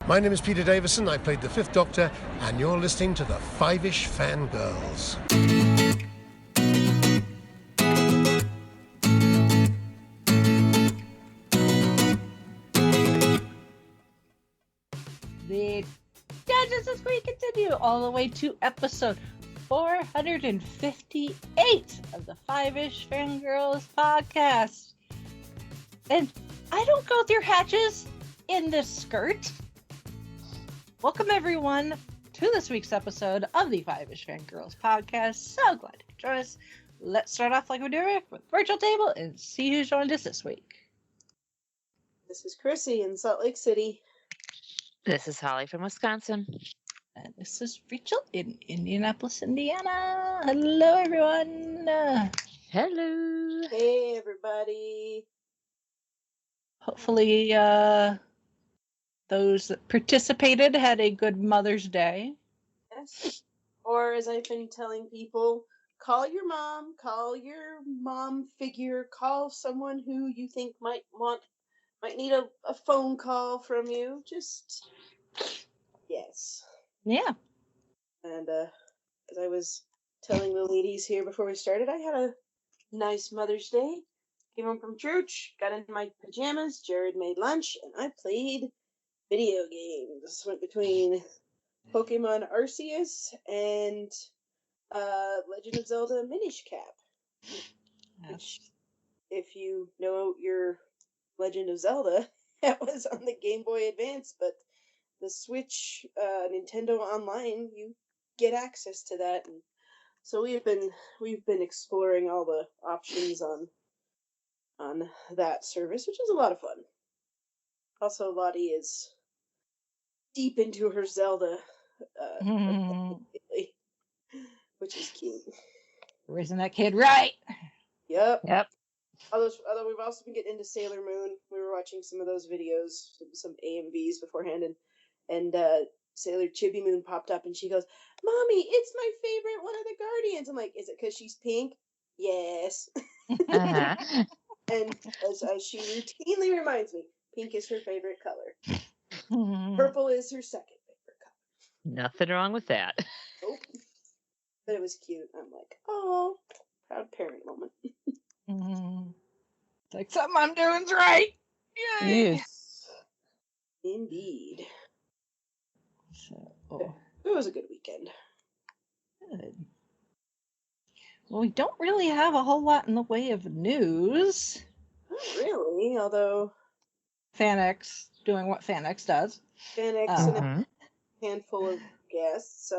My name is Peter Davison. I played the Fifth Doctor, and you're listening to the Fiveish Fangirls. The Dungeons as we continue all the way to episode 458 of the Fiveish Fangirls podcast. And I don't go through hatches in this skirt. Welcome everyone to this week's episode of the Fiveish Fangirls podcast. So glad you could join us. Let's start off like we do with virtual table and see who joined us this week. This is Chrissy in Salt Lake City. This is Holly from Wisconsin. And this is Rachel in Indianapolis, Indiana. Hello, everyone. Hello. Hey, everybody. Hopefully, those that participated had a good Mother's Day. Yes. Or, as I've been telling people, call your mom figure, call someone who you think might need a phone call from you. Just, yes. Yeah. And as I was telling the ladies here before we started, I had a nice Mother's Day. Came home from church, got into my pajamas, Jared made lunch, and I played video games. Went between Pokemon Arceus and Legend of Zelda Minish Cap. Which, if you know your Legend of Zelda, that was on the Game Boy Advance, but the Switch, Nintendo Online, you get access to that, and so we've been exploring all the options on that service, which is a lot of fun. Also, Lottie is deep into her Zelda, which is cute. Raising that kid right. Yep. Yep. Although we've also been getting into Sailor Moon. We were watching some of those videos, some AMVs beforehand, and Sailor Chibi Moon popped up, and she goes, "Mommy, it's my favorite one of the Guardians." I'm like, "Is it because she's pink?" Yes. Uh-huh. And as she routinely reminds me, pink is her favorite color. Purple is her second favorite color. Nothing wrong with that. Nope. But it was cute. I'm like, oh, proud parent moment. It's like something I'm doing's right. Yay! Yes. Indeed. So, It was a good weekend. good. Well, we don't really have a whole lot in the way of news. Not really, although FanX doing what FanX does. Fanix and a handful of guests.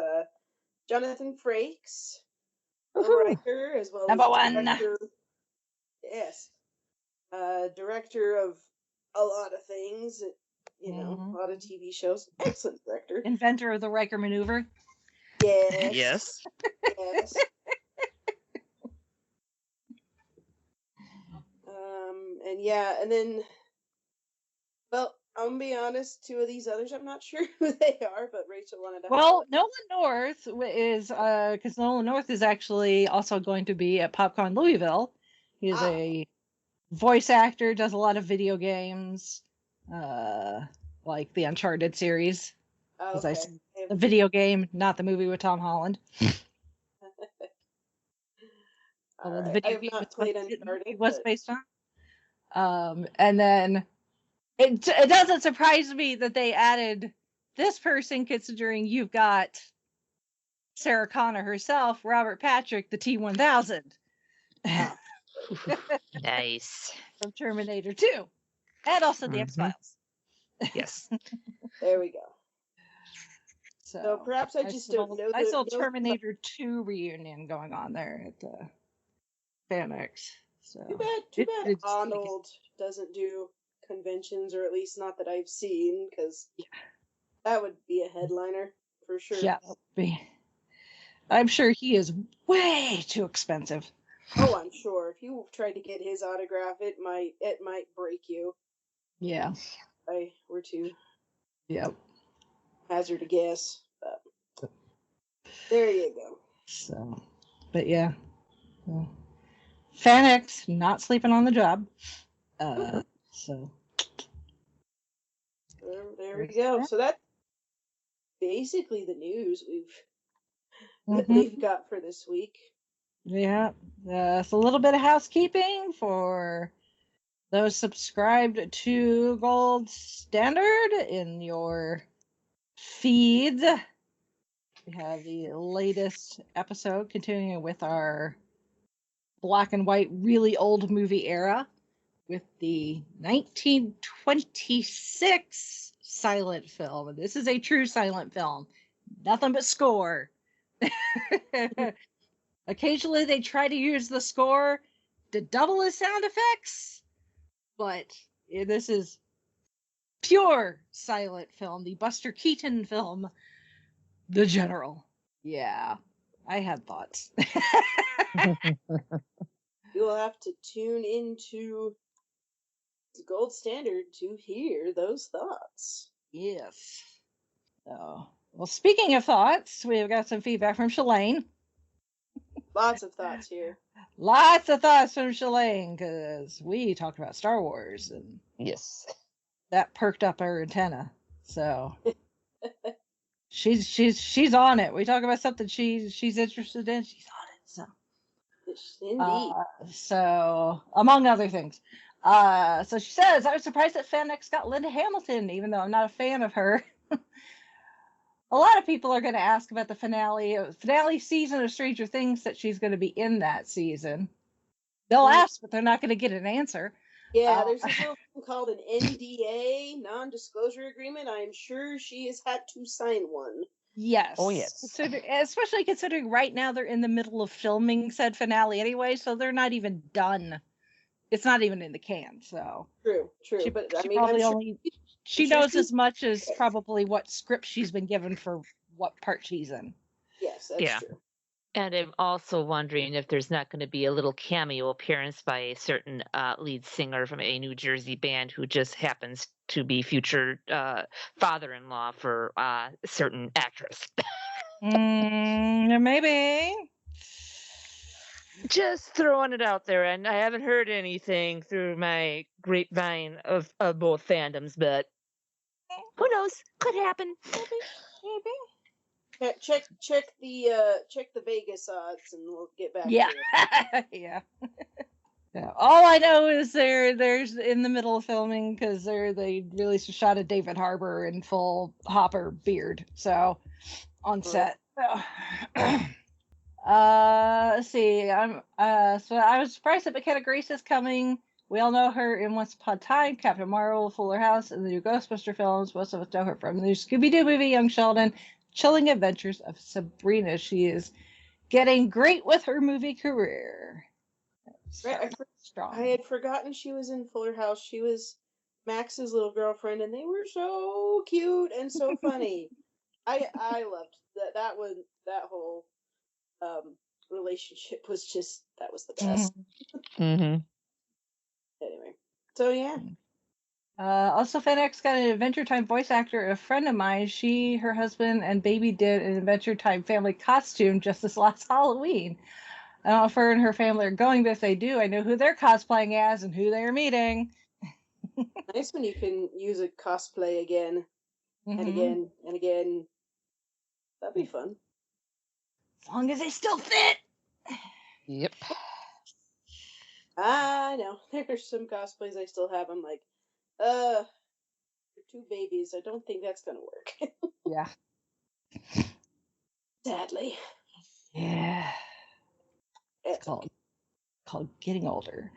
Jonathan Frakes, a writer, as well Number as one. director. Yes. Director of a lot of things, a lot of TV shows. Excellent director. Inventor of the Riker maneuver. Yes. Yes. Yes. And then, well, I'm gonna be honest, two of these others, I'm not sure who they are, but Rachel wanted to. Well, Nolan North is, because Nolan North is actually also going to be at PopCon Louisville. He's a voice actor, does a lot of video games, like the Uncharted series. Oh, Okay. okay. The video game, not the movie with Tom Holland. All The right. video I have game not played Uncharted. it was but... based on. And then it doesn't surprise me that they added this person, considering you've got Sarah Connor herself, Robert Patrick, the T-1000. Nice. From Terminator 2. And also the X-Files. Yes. There we go. So perhaps I just don't know. I saw Terminator 2 reunion going on there at the FanX. So Too bad Arnold doesn't do conventions, or at least not that I've seen, because that would be a headliner for sure. Yeah, I'm sure he is way too expensive. Oh, I'm sure. If you tried to get his autograph, it might break you. Yeah. I were to hazard a guess, but there you go. So, but yeah. Well, FanX not sleeping on the job. So There there we go. So that's basically the news Mm-hmm. we've got for this week. Yeah. It's a little bit of housekeeping for those subscribed to Gold Standard in your feeds. We have the latest episode continuing with our black and white, really old movie era with the 1926 silent film. This is a true silent film. Nothing but score. Occasionally they try to use the score to double as sound effects, but this is pure silent film, the Buster Keaton film, The General. Yeah, I had thoughts. You will have to tune into the Gold Standard to hear those thoughts. Yes. So, well, speaking of thoughts, we've got some feedback from Shalane. Lots of thoughts here. Lots of thoughts from Shalane, because we talked about Star Wars, and Yes. that perked up her antenna. So she's on it. We talk about something she's interested in, she's on it. So Indeed. so among other things. So she says, I was surprised that FanX got Linda Hamilton, even though I'm not a fan of her. A lot of people are going to ask about the finale season of Stranger Things, that she's going to be in that season. They'll ask, but they're not going to get an answer. Yeah, there's this little thing called an NDA, non-disclosure agreement. I'm sure she has had to sign one. Yes. Oh, yes. Especially considering right now they're in the middle of filming said finale anyway, so they're not even done. It's not even in the can, so. True. She, But she I mean, probably I'm only, sure she knows as much as probably what script she's been given for what part she's in. Yes, that's Yeah. true. And I'm also wondering if there's not going to be a little cameo appearance by a certain lead singer from a New Jersey band who just happens to be future father-in-law for a certain actress. Maybe. Just throwing it out there, and I haven't heard anything through my grapevine of both fandoms, but who knows? Could happen. Maybe. Check the Vegas odds, and we'll get back to it. Yeah. Yeah. All I know is there's in the middle of filming, because they released a shot of David Harbour in full Hopper beard, so on set. Let's see. So I was surprised that McKenna Grace is coming. We all know her in Once Upon a Time, Captain Marvel, Fuller House, and the new Ghostbuster films. Most of us know her from the new Scooby-Doo movie, Young Sheldon, Chilling Adventures of Sabrina. She is getting great with her movie career. Strong. I had forgotten she was in Fuller House. She was Max's little girlfriend, and they were so cute and so funny. I loved that whole relationship was just, that was the best. Mm-hmm. Anyway, so yeah. Also, FanX got an Adventure Time voice actor, a friend of mine. She, her husband, and baby did an Adventure Time family costume just this last Halloween. I don't know if her and her family are going, but if they do, I know who they're cosplaying as and who they're meeting. Nice when you can use a cosplay again and again and again. That'd be fun. As long as they still fit. Yep. I know. There's some cosplays I still have. I'm like, they're two babies. I don't think that's gonna work. Yeah. Sadly. Yeah. It's called getting older.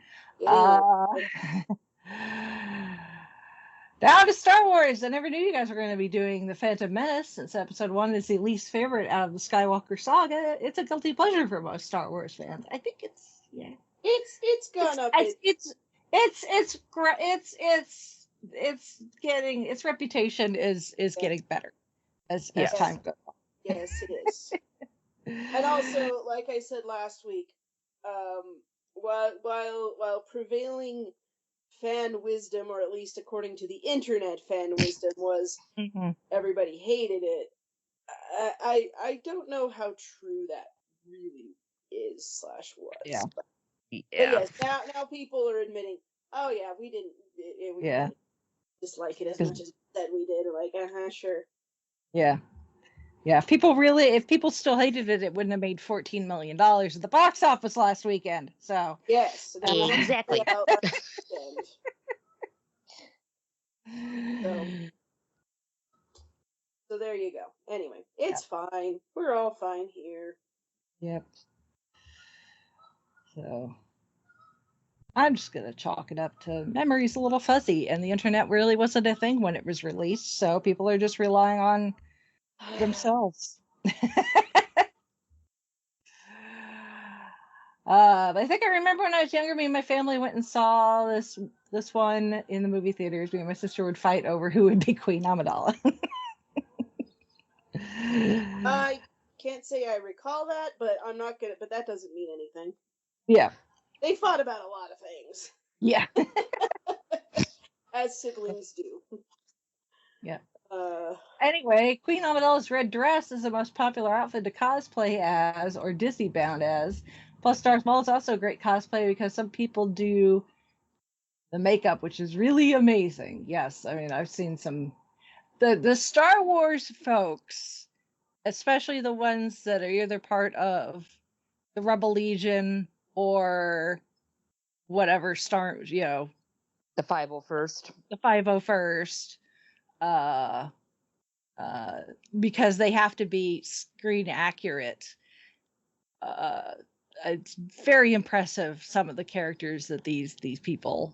Down to Star Wars. I never knew you guys were going to be doing The Phantom Menace, since episode 1 is the least favorite out of the Skywalker saga. It's a guilty pleasure for most Star Wars fans. I think it's gone up. Its reputation is getting better as time goes on. Yes, it is. And also, like I said last week, while prevailing fan wisdom, or at least according to the internet fan wisdom, was everybody hated it, I don't know how true that really is / was. Yeah. But yes, now people are admitting, oh yeah, we didn't. dislike it as 'Cause- much as that we did. Like, sure. Yeah. Yeah, if people still hated it, it wouldn't have made $14 million at the box office last weekend. So Yes, and it was Exactly. out last weekend. So there you go. Anyway, it's fine. We're all fine here. Yep. So I'm just gonna chalk it up to memory's a little fuzzy, and the internet really wasn't a thing when it was released, so people are just relying on themselves. I think I remember when I was younger, me and my family went and saw this one in the movie theaters. Me and my sister would fight over who would be Queen Amidala. I can't say I recall that, but I'm not gonna. But that doesn't mean anything. Yeah. They fought about a lot of things. Yeah. As siblings do. Yeah. Anyway, Queen Amidala's red dress is the most popular outfit to cosplay as or Disney bound as. Plus, Darth Maul is also a great cosplay because some people do the makeup, which is really amazing. Yes, I mean, I've seen some. The Star Wars folks, especially the ones that are either part of the Rebel Legion or whatever The 501st. the 501st, because they have to be screen accurate. It's very impressive, some of the characters that these people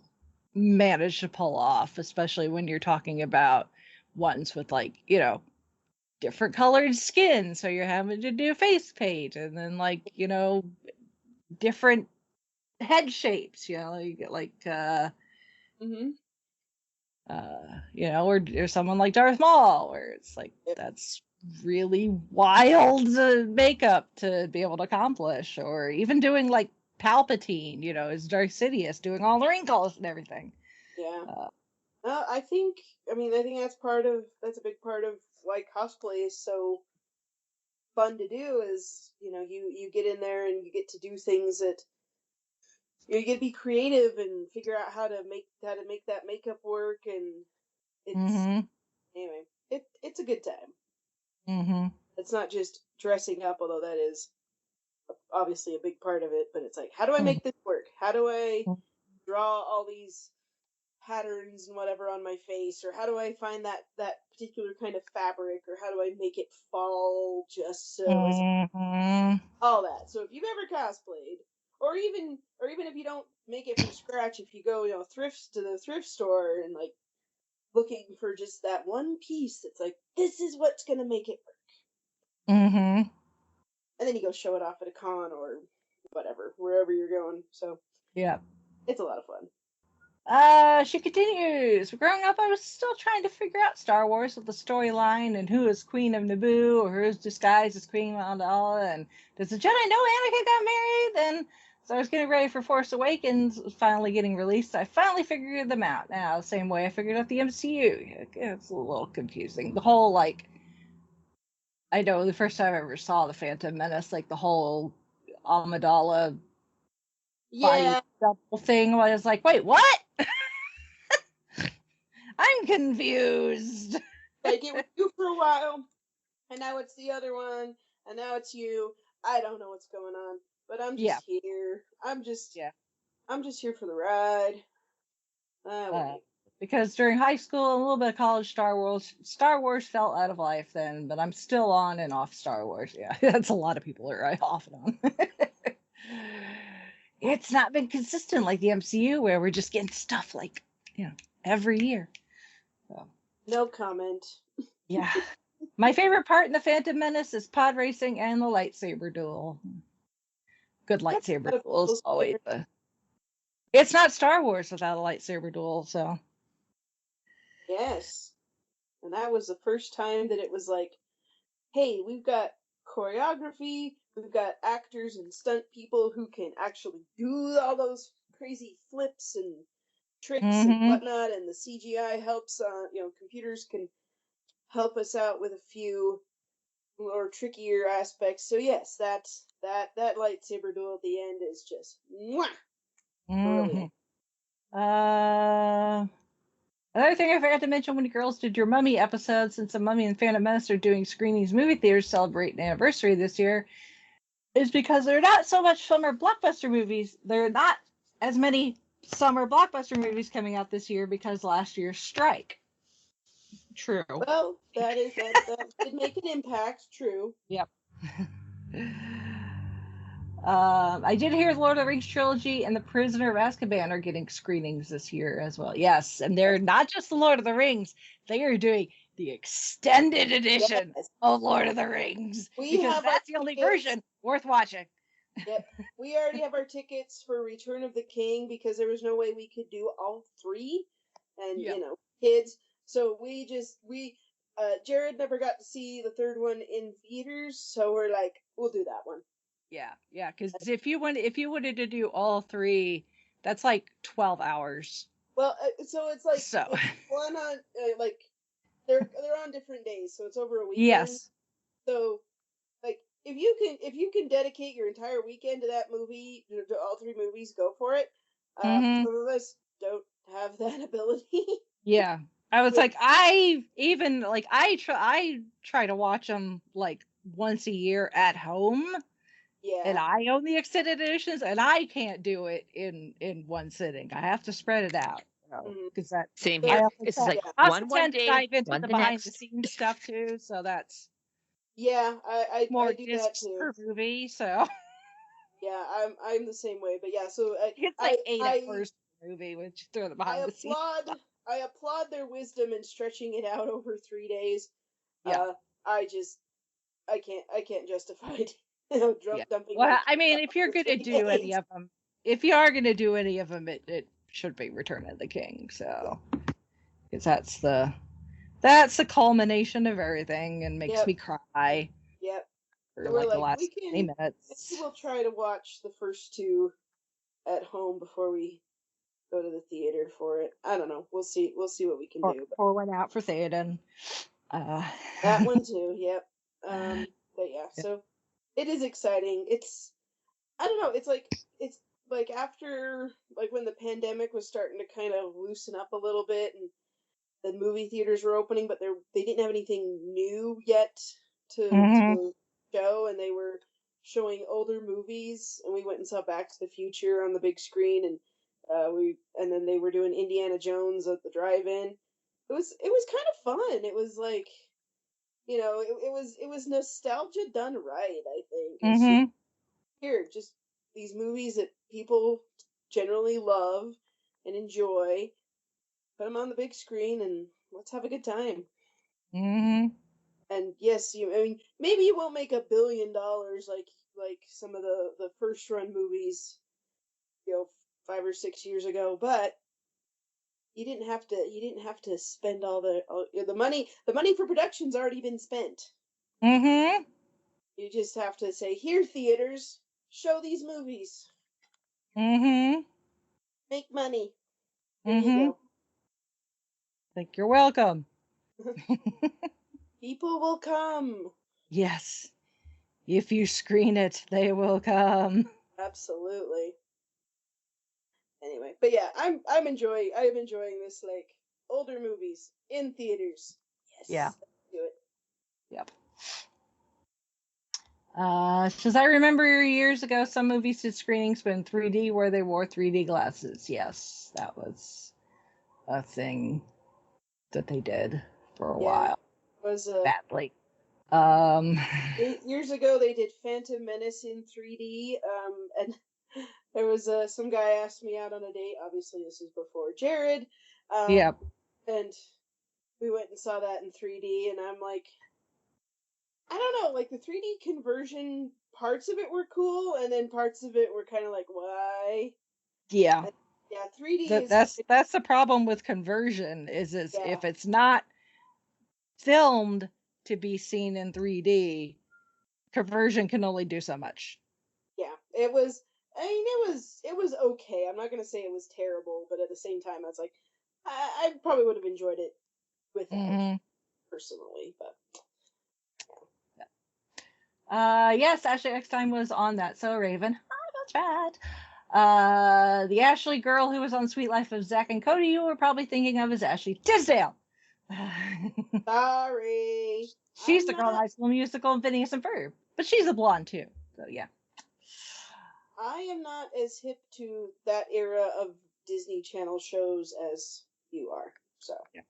manage to pull off, especially when you're talking about ones with, like, different colored skin, so you're having to do face paint, and then, like, different head shapes, or someone like Darth Maul, where it's like, that's really wild makeup to be able to accomplish, or even doing like Palpatine, as Darth Sidious, doing all the wrinkles and everything. Yeah. I think that's a big part of why cosplay is so fun to do. Is you get in there and you get to do things that you get to be creative and figure out how to make that makeup work, and it's anyway, it's a good time. It's not just dressing up, although that is obviously a big part of it, but it's like, how do I make this work? How do I draw all these patterns and whatever on my face, or how do I find that particular kind of fabric, or how do I make it fall just so all that. So if you've ever cosplayed, or even if you don't make it from scratch, if you go to the thrift store and like looking for just that one piece that's like, this is what's gonna make it work, and then you go show it off at a con or whatever, wherever you're going. So yeah, it's a lot of fun. She continues. Growing up, I was still trying to figure out Star Wars with the storyline and who is Queen of Naboo or who is disguised as Queen Amidala, and does the Jedi know Anakin got married? Then, so I was getting ready for Force Awakens, finally getting released. I finally figured them out. Now, the same way I figured out the MCU. It's a little confusing. The whole, like, I know the first time I ever saw the Phantom Menace, like the whole Amidala body double thing, I was like, wait, what? I'm confused. Like, it was you for a while, and now it's the other one, and now it's you. I don't know what's going on, but I'm just here. I'm just here for the ride. Because during high school and a little bit of college, Star Wars fell out of life then, but I'm still on and off Star Wars. Yeah, that's a lot of people are off and on. It's not been consistent like the MCU, where we're just getting stuff like, every year. So. No comment. Yeah. My favorite part in the Phantom Menace is pod racing and the lightsaber duel. Good lightsaber duels always. It's not Star Wars without a lightsaber duel, so. Yes. And that was the first time that it was like, hey, we've got choreography, we've got actors and stunt people who can actually do all those crazy flips and tricks and whatnot, and the CGI helps, computers can help us out with a few more trickier aspects. So yes, that lightsaber duel at the end is just mwah! Brilliant. Another thing I forgot to mention when you girls did your Mummy episode, since the Mummy and Phantom Menace are doing screenings movie theaters celebrating an anniversary this year, is because they're not so much summer blockbuster movies. There are not as many summer blockbuster movies coming out this year because last year's strike. True. Well, that did make an impact. True. Yep. I did hear the Lord of the Rings trilogy and the Prisoner of Azkaban are getting screenings this year as well. Yes, and they're not just the Lord of the Rings; they are doing the extended edition of Lord of the Rings because that's the only version worth watching. Yep, we already have our tickets for Return of the King because there was no way we could do all three, and kids. So Jared never got to see the third one in theaters, so we're like, we'll do that one. Yeah, because if you wanted to do all three, that's like 12 hours. Well, so it's like it's one on like they're on different days, so it's over a weekend. Yes. So like if you can dedicate your entire weekend to that movie, to all three movies, go for it. Some of us don't have that ability. Yeah. I was like, I try to watch them like once a year at home. Yeah. And I own the extended editions, and I can't do it in one sitting. I have to spread it out. Because that same here. It's like one day, dive into one the the behind next. the scenes stuff too. So that's I do that discs too. per movie. So yeah, I'm the same way. But yeah, so it's like 8 hours per movie, which throw the behind the scenes. I applaud their wisdom in stretching it out over 3 days. Yeah. I can't justify it. Dumping. Well, I mean, if you're gonna do any of them, it should be Return of the King. So, because that's the culmination of everything and makes me cry. Yep. For so like the last 20 minutes. We'll try to watch the first two at home before we go to the theater for it. I don't know. We'll see what we can do. Pour one out for Theoden. That one too. Yep. But yeah. So it is exciting. I don't know. It's like after like when the pandemic was starting to kind of loosen up a little bit and the movie theaters were opening, but they didn't have anything new yet to show, and they were showing older movies, and we went and saw Back to the Future on the big screen, and then they were doing Indiana Jones at the drive-in. It was kind of fun. It was like, it was nostalgia done right, I think. It's just these movies that people generally love and enjoy. Put them on the big screen and let's have a good time. And yes, maybe you won't make $1 billion like some of the first run movies, 5 or 6 years ago, but you didn't have to spend all the money. The money for production's already been spent. You just have to say, here, theaters, show these movies. Make money. There you go. Think you're welcome. People will come. Yes. If you screen it, they will come. Absolutely. Anyway, but yeah, I'm enjoying this, like, older movies in theaters. Yes. Yeah. Let's do it. Yep. Because I remember years ago, some movies did screenings in 3D where they wore 3D glasses. Yes, that was a thing that they did for a while. It was badly. 8 years ago, they did Phantom Menace in 3D. And there was some guy asked me out on a date. Obviously, this is before Jared. Yep. And we went and saw that in 3D, and I'm like, I don't know, like the 3D conversion, parts of it were cool, and then parts of it were kind of like, why? Yeah. And, yeah, 3D that's the problem with conversion is if it's not filmed to be seen in 3D, conversion can only do so much. Yeah, it was okay. I'm not going to say it was terrible, but at the same time, I was like, I probably would have enjoyed it without personally, but yes, Ashley Eckstein was on that. So Raven, hi, chat. The Ashley girl who was on Sweet Life of Zack and Cody, you were probably thinking of as Ashley Tisdale. Sorry. She's I'm the girl in not. High School Musical and Phineas and Ferb, but she's a blonde too. So yeah. I am not as hip to that era of Disney Channel shows as you are. So Yeah.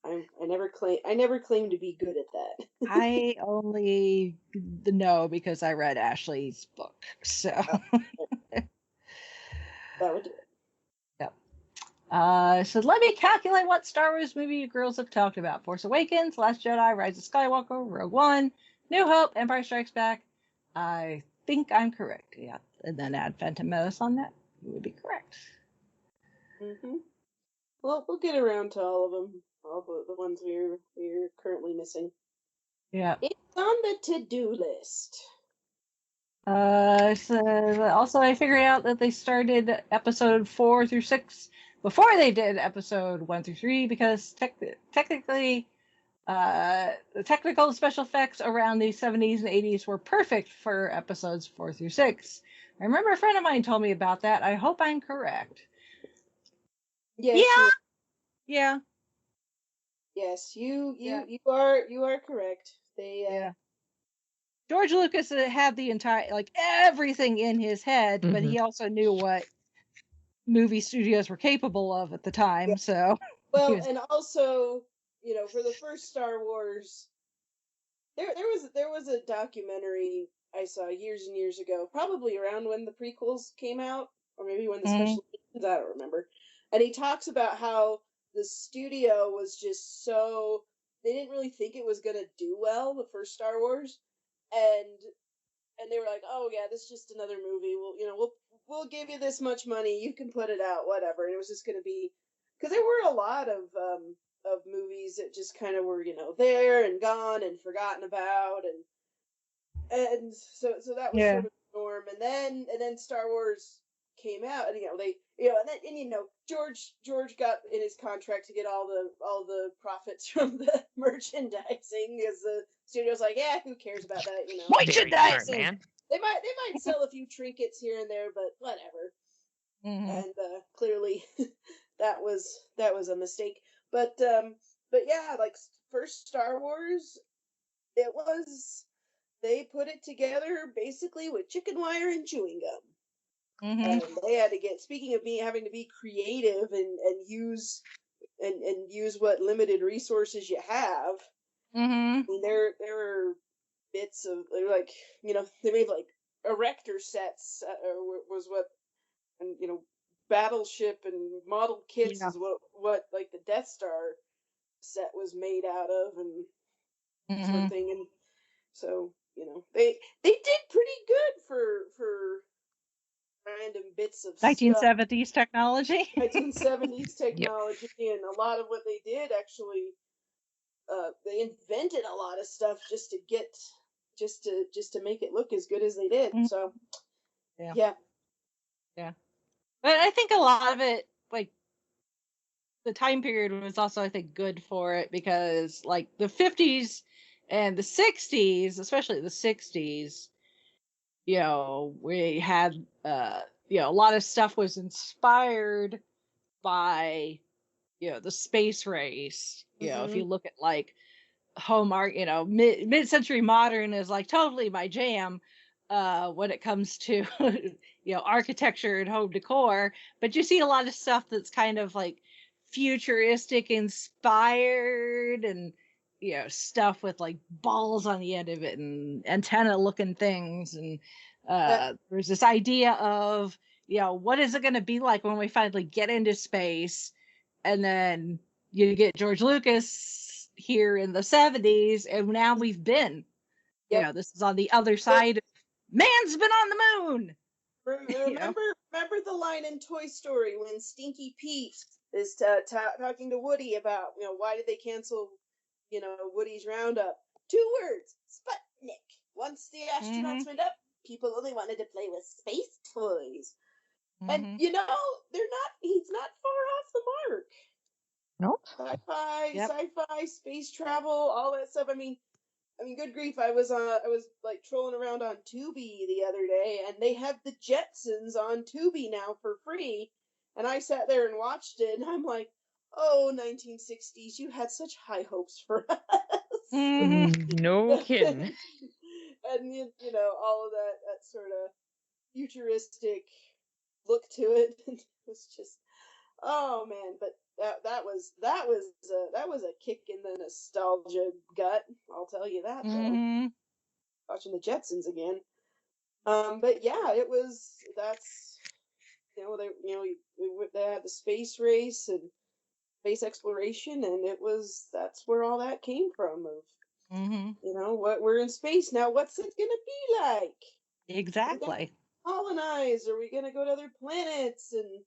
I never claim to be good at that. I only know because I read Ashley's book. So That would do it. yep. So let me calculate what Star Wars movie you girls have talked about. Force Awakens, Last Jedi, Rise of Skywalker, Rogue One, New Hope, Empire Strikes Back. I think I'm correct. Yeah. And then add Phantom Menace on that. You would be correct. Mm-hmm. Well, we'll get around to all of them. All the ones we're currently missing. Yeah. It's on the to-do list. So also I figured out that they started episode 4 through 6 before they did episode 1 through 3 because technically the technical special effects around the 70s and 80s were perfect for episodes 4 through 6. I remember a friend of mine told me about that. I hope I'm correct. Yes. Yeah. Yes, you Yeah. you are correct. They Yeah. George Lucas had the entire, like, everything in his head, but he also knew what movie studios were capable of at the time. Yeah. So, well, and also, you know, for the first Star Wars, there was a documentary I saw years and years ago, probably around when the prequels came out, or maybe when the special editions, I don't remember. And he talks about how the studio was just so they didn't really think it was gonna do well, the first Star Wars, and they were like, oh yeah, this is just another movie. We'll give you this much money, you can put it out, whatever. And it was just gonna be because there were a lot of movies that just kind of were, you know, there and gone and forgotten about, and so that was sort of the norm. And then Star Wars came out, and George got in his contract to get all the profits from the merchandising, because the studio's like, yeah, who cares about that, you know? merchandising. Man. They might sell a few trinkets here and there, but whatever. And clearly that was a mistake. But yeah, like first Star Wars, they put it together basically with chicken wire and chewing gum. And they had to speaking of me having to be creative and use what limited resources you have. I mean, there were bits of, like, you know, they made like erector sets, was what, and you know, battleship and model kits is what like the Death Star set was made out of, and sort of thing. And so, you know, they did pretty good for random bits of 1970s stuff. technology. 1970s technology. Yep. And a lot of what they did actually, they invented a lot of stuff just to make it look as good as they did. So yeah. But I think a lot of it, like, the time period was also, I think, good for it because, like, the 50s and the 60s, especially the 60s, you know, we had, you know, a lot of stuff was inspired by, you know, the space race. You know, if you look at, like, home art, you know, mid-century modern is, like, totally my jam when it comes to, you know, architecture and home decor. But you see a lot of stuff that's kind of, like, futuristic inspired, and, you know, stuff with, like, balls on the end of it and antenna looking things. And there's this idea of, you know, what is it going to be like when we finally get into space? And then you get George Lucas here in the 70s, and now we've been, you know, this is on the other side. Man's been on the moon. Remember the line in Toy Story when Stinky Pete is talking to Woody about, you know, why did they cancel, you know, Woody's roundup? 2 words: Sputnik. Once the astronauts went up, people only wanted to play with space toys. And you know, he's not far off the mark. Nope. Sci-fi, space travel, all that stuff. I mean, I mean, good grief! I was like trolling around on Tubi the other day, and they have the Jetsons on Tubi now for free. And I sat there and watched it, and I'm like, "Oh, 1960s, you had such high hopes for us." No kidding. And you know, all of that sort of futuristic look to it. It was just, oh man! But that was a kick in the nostalgia gut. I'll tell you that though. Watching the Jetsons again. But yeah, that's they had the space race and space exploration, and that's where all that came from. What we're in space now. What's it gonna be like? Exactly. Colonize? Are we gonna go to other planets? And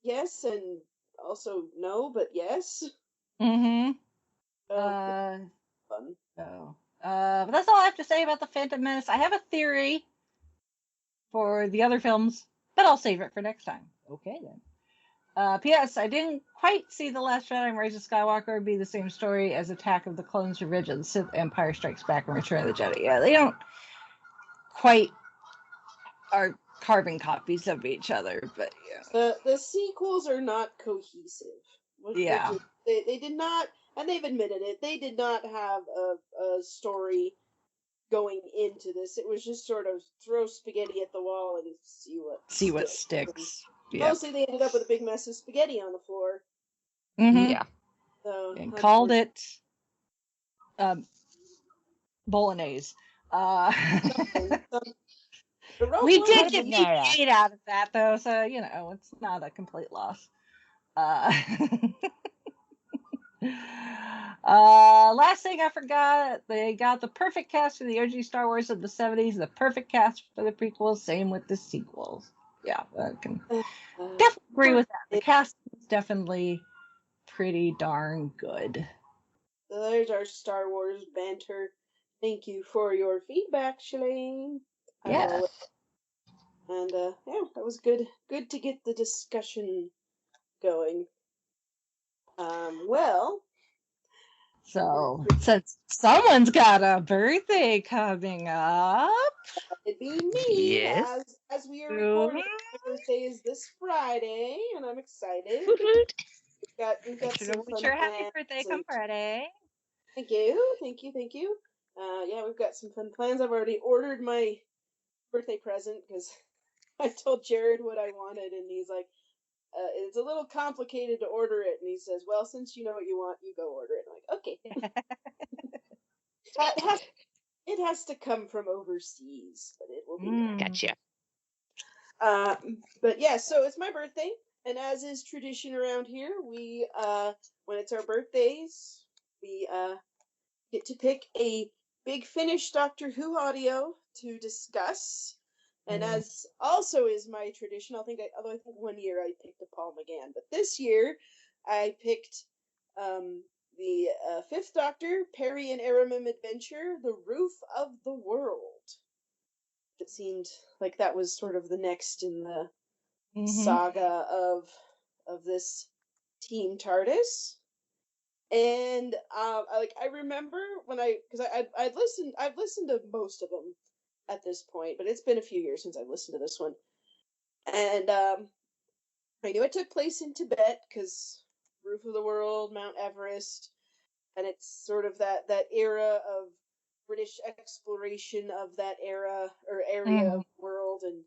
yes, and also no, but yes. Mm-hmm. Fun. But that's all I have to say about the Phantom Menace. I have a theory for the other films, but I'll save it for next time. Okay then. P.S. I didn't quite see The Last Jedi and Rise of Skywalker be the same story as Attack of the Clones, Revenge of the Sith, Empire Strikes Back, and Return of the Jedi. Yeah, they don't quite are carbon copies of each other, but yeah. The sequels are not cohesive. Yeah. They did not, and they've admitted it, they did not have a story going into this. It was just sort of throw spaghetti at the wall and see what sticks. Yeah. Mostly they ended up with a big mess of spaghetti on the floor. Mm-hmm. Yeah. So, and called it bolognese. We did get BB-8 out of that though, so it's not a complete loss. Last thing I forgot, they got the perfect cast for the OG Star Wars of the 70s, the perfect cast for the prequels, same with the sequels. Yeah, I can definitely agree with that. The cast is definitely pretty darn good. So there's our Star Wars banter. Thank you for your feedback, Shalane. Yeah. And yeah, that was good. Good to get the discussion going. Well. So, since someone's got a birthday coming up, it'd be me. Yes. As we are recording, my birthday is this Friday, and I'm excited. We've got some fun plans. Happy birthday come Friday. Thank you. Yeah, we've got some fun plans. I've already ordered my birthday present because I told Jared what I wanted, and he's like, it's a little complicated to order it. And he says, well, since you know what you want, you go order it. I'm like, okay. It has to come from overseas, but it will be. Gotcha. But yeah, so it's my birthday, and as is tradition around here, we when it's our birthdays, we get to pick a Big Finish Doctor Who audio to discuss. And as also is my tradition, I think one year I picked a Paul McGann, but this year I picked the Fifth Doctor, Peri and Erimem Adventure, The Roof of the World. It seemed like that was sort of the next in the saga of this Team TARDIS. And I remember when I've listened to most of them at this point, but it's been a few years since I've listened to this one. And I knew it took place in Tibet because Roof of the World, Mount Everest, and it's sort of that era of British exploration of that era or area of the world, and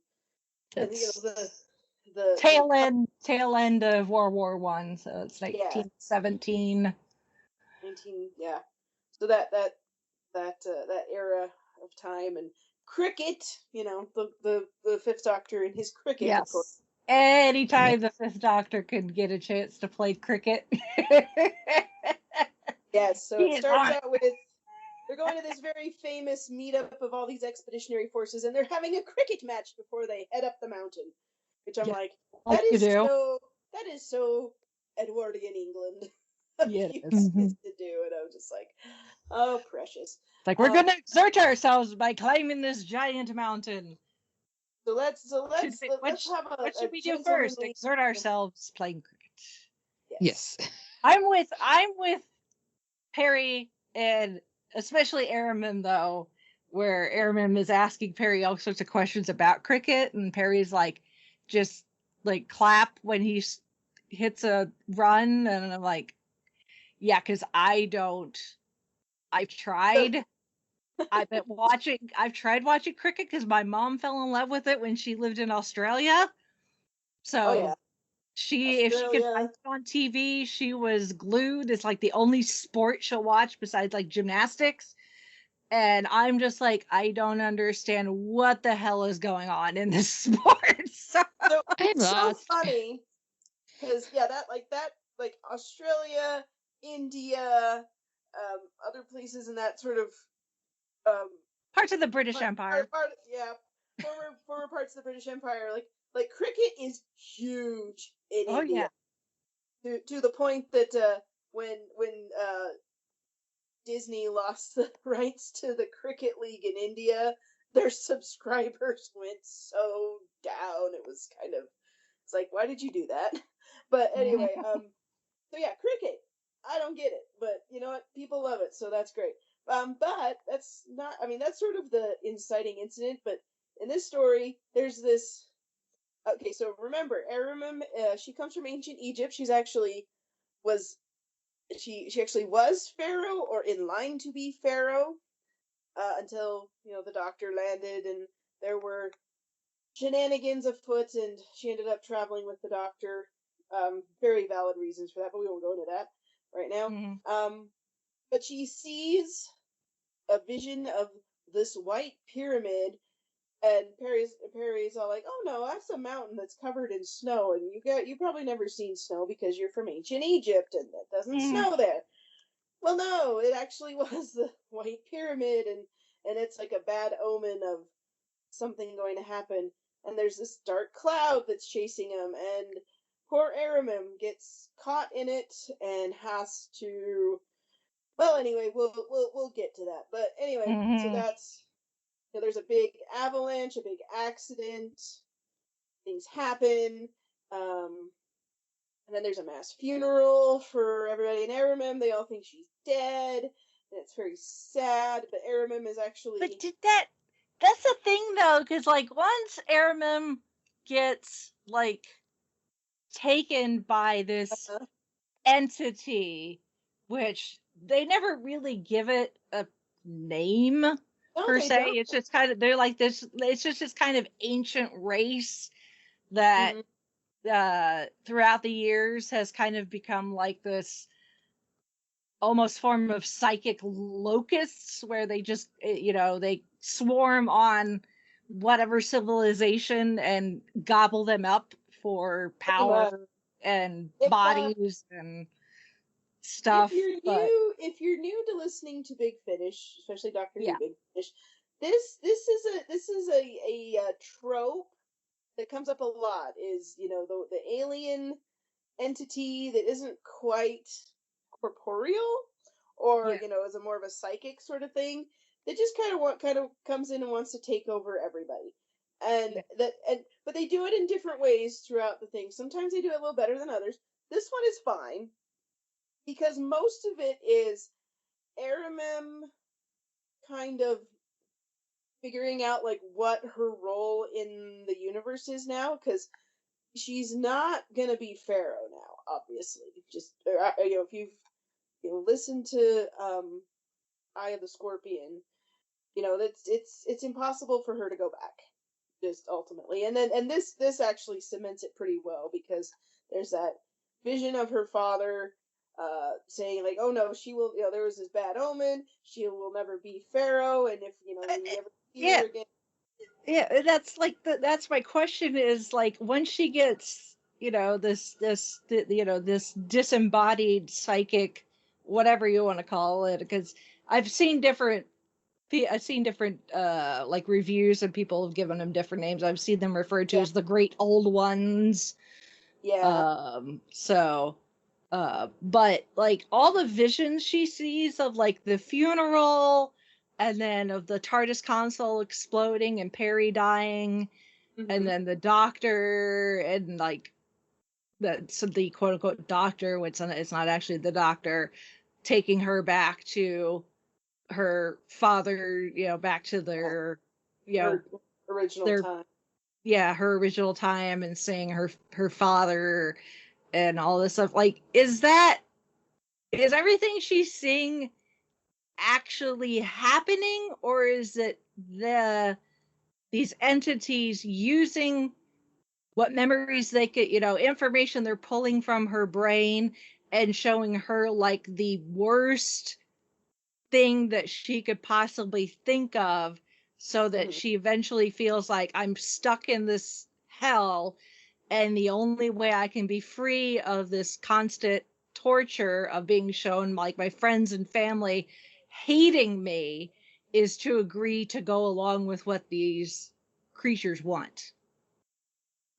the tail end of World War One, so it's 1917. Yeah. So that era of time, and cricket, the Fifth Doctor and his cricket. Yes. Of course. Anytime the Fifth Doctor could get a chance to play cricket. Yes, so it starts out with they're going to this very famous meetup of all these expeditionary forces, and they're having a cricket match before they head up the mountain. Which I'm like, that is so Edwardian England. Yes. To do, and I'm just like, oh, precious. It's like we're gonna exert ourselves by climbing this giant mountain. So let's have what should we do first? Exert ourselves playing cricket. Yes. I'm with Peri and especially Erimem, though, where Erimem is asking Peri all sorts of questions about cricket, and Peri's like, just like clap when he hits a run, and I'm like, yeah, because I've tried. I've tried watching cricket because my mom fell in love with it when she lived in Australia. Oh So yeah, if she could find Australia. it on TV, she was glued. It's like the only sport she'll watch besides like gymnastics. And I'm just like, I don't understand what the hell is going on in this sport. So, So I'm it's so lost. funny because yeah, that Australia, India, other places in that sort of um parts of the British Empire. yeah, former parts of the British Empire, like cricket is huge in Oh, India yeah. to the point that when Disney lost the rights to the cricket league in India, their subscribers went so down. It was kind of, it's like, why did you do that? But anyway, so yeah, cricket. I don't get it, but you know what? People love it, so that's great. But that's not. I mean, that's sort of the inciting incident. But in this story, there's this. Okay, so remember, Erimem. She comes from ancient Egypt. Was she actually was pharaoh or in line to be pharaoh until the doctor landed and there were shenanigans afoot, and she ended up traveling with the doctor. Very valid reasons for that, but we won't go into that right now. Mhm. But she sees a vision of this white pyramid, and Perry's all like, "Oh no, that's a mountain that's covered in snow, and you probably never seen snow because you're from ancient Egypt, and it doesn't Mhm. snow there." Well, no, it actually was the white pyramid, and it's like a bad omen of something going to happen. And there's this dark cloud that's chasing him, and poor Erimem gets caught in it and has to. Well, anyway, we'll get to that. But anyway, so Mhm. that's there's a big avalanche, a big accident, things happen, um, and then there's a mass funeral for everybody in Erimem. They all think she's dead, and it's very sad. But Erimem is But actually that's the thing though, because like once Erimem gets like taken by this uh, entity, which they never really give it a name no, per they se. don't. It's just kind of they're like this. It's just this kind of ancient race that Mm-hmm. throughout the years has kind of become like this almost form of psychic locusts where they just they swarm on whatever civilization and gobble them up for Pretty much. power and If bodies and stuff. But if you're new to listening to Big Finish, especially Doctor Who yeah, Big Finish, this is a trope that comes up a lot. Is the alien entity that isn't quite corporeal, or yeah, is a more of a psychic sort of thing that just kind of comes in and wants to take over everybody. And yeah. but they do it in different ways throughout the thing. Sometimes they do it a little better than others. This one is fine because most of it is Erimem kind of figuring out like what her role in the universe is now, because she's not gonna be Pharaoh now, obviously. Just if you've listened to Eye of the Scorpion, that's it's impossible for her to go back, just ultimately. And this actually cements it pretty well because there's that vision of her father saying like, oh no, she will, there was this bad omen, she will never be Pharaoh, and if Uh, we ever see yeah, her again. yeah. That's like that's my question is like when she gets this disembodied psychic, whatever you want to call it, because I've seen different like reviews and people have given them different names. I've seen them referred to Yeah, as the Great Old Ones. yeah. So but like all the visions she sees of like the funeral and then of the TARDIS console exploding and Peri dying and Hmm. then the doctor and like the quote unquote doctor, which it's not actually the doctor, taking her back to her father, back to their, Her original their, time. her original time, and seeing her father and all this stuff. Like, is everything she's seeing actually happening, or is it these entities using what memories they could, information they're pulling from her brain and showing her like the worst thing that she could possibly think of, so that she eventually feels like, I'm stuck in this hell, and the only way I can be free of this constant torture of being shown like my friends and family hating me is to agree to go along with what these creatures want.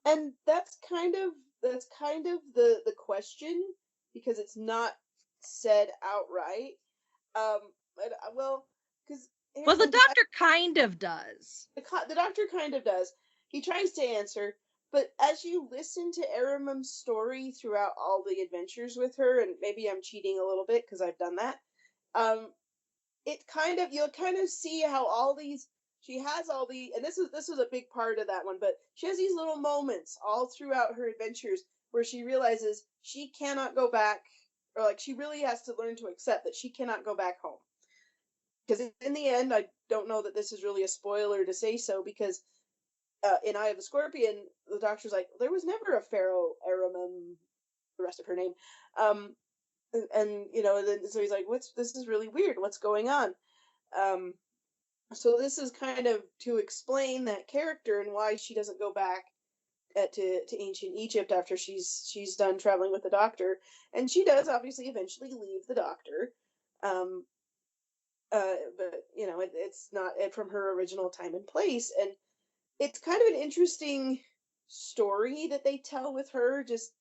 And that's kind of the question, because it's not said outright. But, well, because Well, the doctor kind of does. the doctor kind of does. He tries to answer, but as you listen to Erimem's story throughout all the adventures with her, and maybe I'm cheating a little bit because I've done that, you'll kind of see how all these, she has all the, and this was a big part of that one, but she has these little moments all throughout her adventures where she realizes she cannot go back, or like she really has to learn to accept that she cannot go back home. Because in the end, I don't know that this is really a spoiler to say so, because in Eye of the Scorpion, the doctor's like, there was never a Pharaoh Erimem, the rest of her name, and then so he's like, this is really weird, what's going on? So this is kind of to explain that character and why she doesn't go back to ancient Egypt after she's done traveling with the doctor, and she does obviously eventually leave the doctor, but it's not from her original time and place, and it's kind of an interesting story that they tell with her, just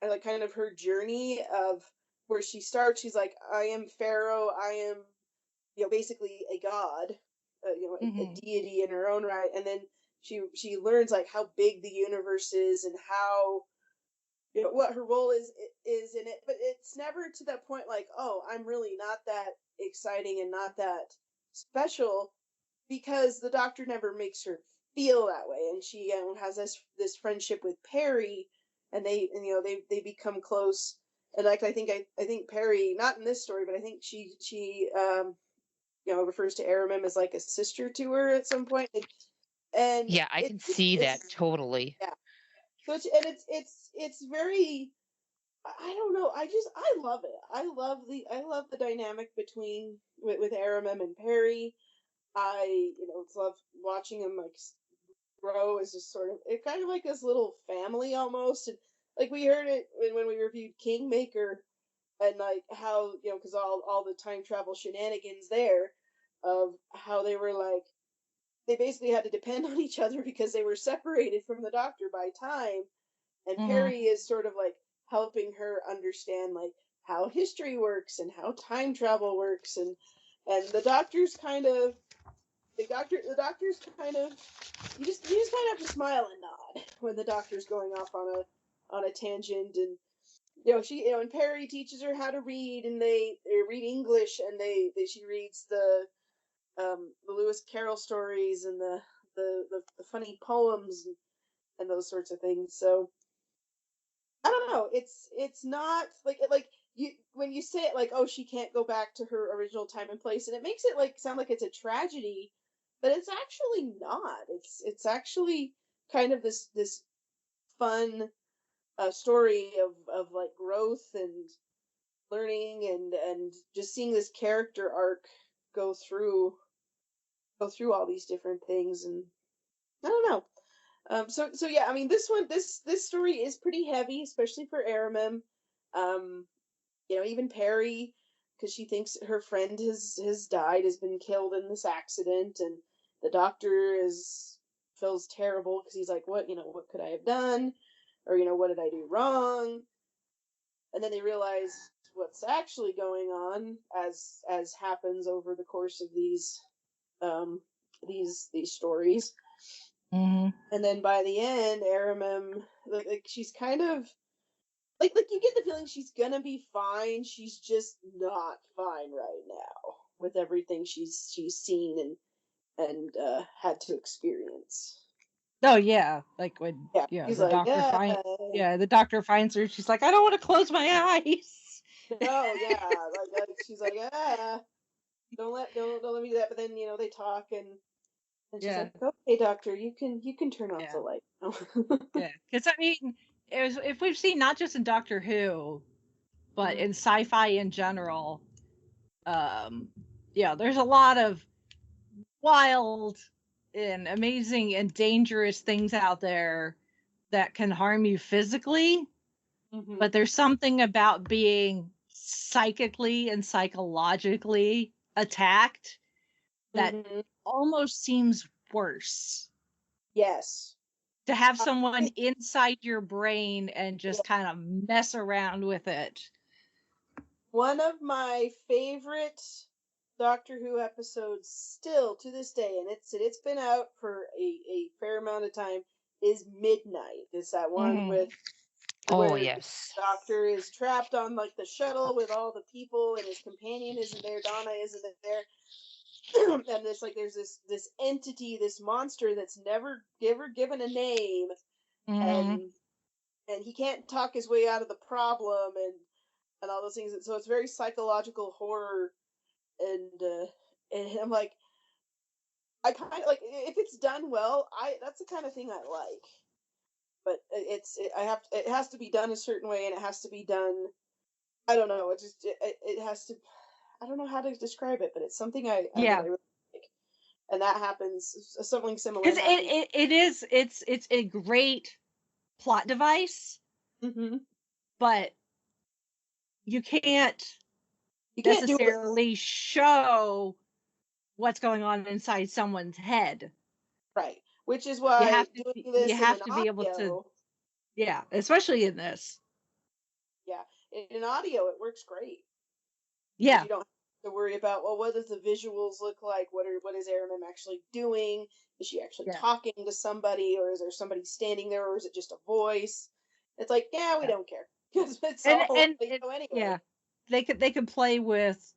like kind of her journey of where she starts. She's like, I am Pharaoh, I am basically a god, a deity in her own right, and then she learns like how big the universe is and how what her role is in it, but it's never to that point like, oh, I'm really not that exciting and not that special, because the doctor never makes her feel that way, and she has this friendship with Peri, and they become close, and like I think Peri, not in this story, but I think she refers to Erimem as like a sister to her at some point, and Yeah, I can see that totally. yeah. So it's very, I don't know, I love it. I love the dynamic between with Erimem and Peri. I love watching them like grow as just sort of, it kind of like this little family almost, and like we heard it when we reviewed Kingmaker, and like how because all the time travel shenanigans there, of how they were like, they basically had to depend on each other because they were separated from the doctor by time, and Peri is sort of like helping her understand like how history works and how time travel works, and the doctor's kind of you just kind of have to smile and nod when the doctor's going off on a tangent, and she and Peri teaches her how to read, and they read English, and she reads the Lewis Carroll stories and the funny poems, and those sorts of things. So I don't know. It's not like you when you say it like, oh, she can't go back to her original time and place, and it makes it like sound like it's a tragedy, but it's actually not. It's actually kind of this fun story of like growth and learning, and just seeing this character arc go through all these different things, and I don't know. So yeah, I mean, this story is pretty heavy, especially for Erimem. Even Peri, because she thinks her friend has died, has been killed in this accident, and the doctor feels terrible because he's like, what could I have done, or what did I do wrong? And then they realize what's actually going on, as happens over the course of these stories. And then by the end, Erimem, like she's kind of like you get the feeling she's gonna be fine. She's just not fine right now. with everything she's seen and had to experience. Oh yeah, like when Yeah, she's like, the doctor finds her. She's like, I don't want to close my eyes. no, yeah, like she's like, don't let me do that. But then they talk and she's like, okay, doctor, you can turn off the light. Yeah, because I mean, if we've seen not just in Doctor Who, but in sci-fi in general, there's a lot of wild and amazing and dangerous things out there that can harm you physically, but there's something about being psychically and psychologically attacked that almost seems worse. Yes. To have someone inside your brain and just kind of mess around with it. One of my favorite Doctor Who episodes still to this day, and it's been out for a fair amount of time, is Midnight. It's that one with where the Doctor is trapped on like the shuttle with all the people and his companion isn't there, Donna isn't there. And it's like there's this entity, this monster that's never given a name, and he can't talk his way out of the problem and all those things. So it's very psychological horror, and I'm like, I kind of like if it's done well. That's the kind of thing I like, but it has to be done a certain way, and it has to be done. I don't know. It has to. I don't know how to describe it, but it's something that I really like, and that happens. Something similar. Because it's a great plot device, but you can't necessarily show what's going on inside someone's head. Right. Which is why you have to be able to, especially in this. Yeah. In audio, it works great. Yeah. You don't have to worry about, well, what does the visuals look like? What is Erimem actually doing? Is she actually talking to somebody, or is there somebody standing there, or is it just a voice? It's like, we don't care. Because it's all anyway. Yeah. They could play with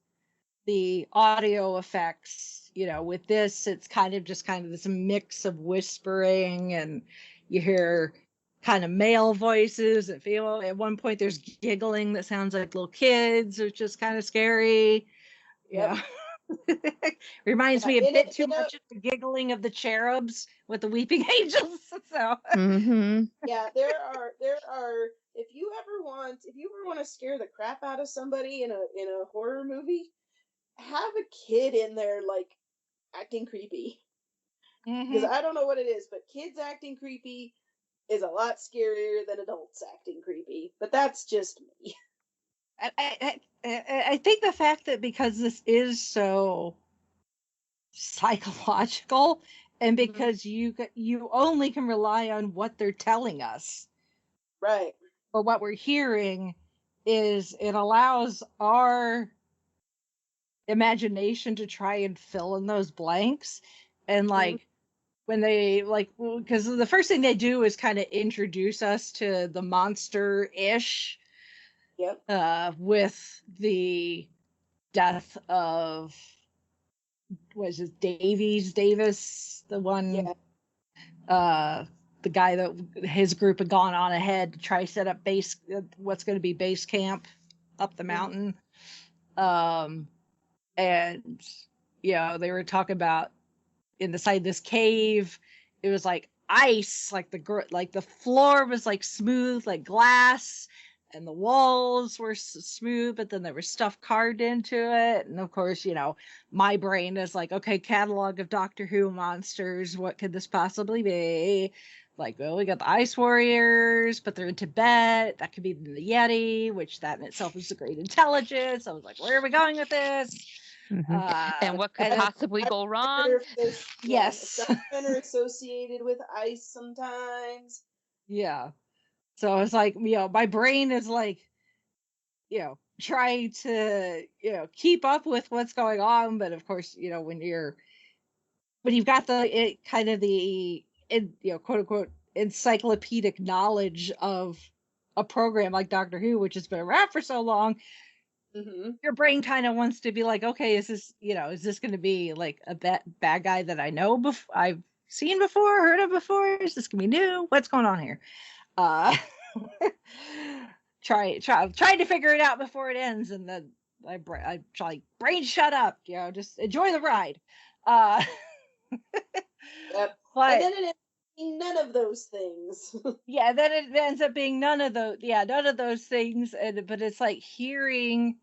the audio effects, with this it's kind of this mix of whispering, and you hear kind of male voices and female. At one point there's giggling that sounds like little kids, which is kind of scary. Reminds me a bit too much of the giggling of the cherubs with the weeping angels. So yeah, there are if you ever want to scare the crap out of somebody in a horror movie, have a kid in there like acting creepy. Because I don't know what it is, but kids acting creepy is a lot scarier than adults acting creepy. But that's just me. I think the fact that because this is so psychological, and because you only can rely on what they're telling us, right, or what we're hearing, is it allows our imagination to try and fill in those blanks. And like when they because the first thing they do is kind of introduce us to the monster-ish. With the death of, was it Davis, the one, the guy that his group had gone on ahead to try to set up what's going to be base camp up the mountain. And they were talking about inside this cave, it was like ice, like the floor was like smooth like glass, and the walls were smooth, but then there was stuff carved into it. And of course, my brain is like, okay, catalog of Doctor Who monsters, what could this possibly be? Like, well, we got the Ice Warriors, but they're in Tibet. That could be the Yeti, which that in itself is a great intelligence. I was like, where are we going with this? And what could possibly go wrong? Yes. Men are associated with ice sometimes. Yeah. So I was like, my brain is like, trying to, keep up with what's going on. But of course, when you've got the quote unquote encyclopedic knowledge of a program like Doctor Who, which has been around for so long, Mm-hmm. your brain kind of wants to be like, okay, is this going to be like a bad guy that I know I've seen before, heard of before? Is this going to be new? What's going on here? Uh, trying to figure it out before it ends, and then I like, brain shut up, just enjoy the ride. Yep. But And then it ends up being none of those things. yeah, then it ends up being none of those things, but it's like hearing.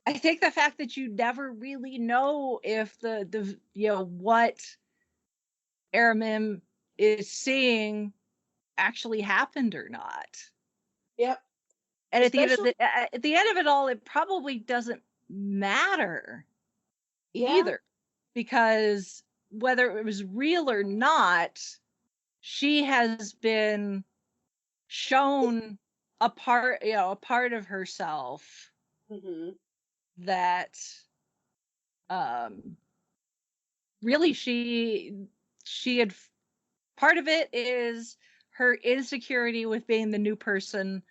I think the fact that you never really know if the what Erimem is seeing actually happened or not. Yep. And at the Especially, end of it all, it probably doesn't matter yeah. either, because whether it was real or not, she has been shown a part of herself Mm-hmm. that really she had. Part of it is her insecurity with being the new person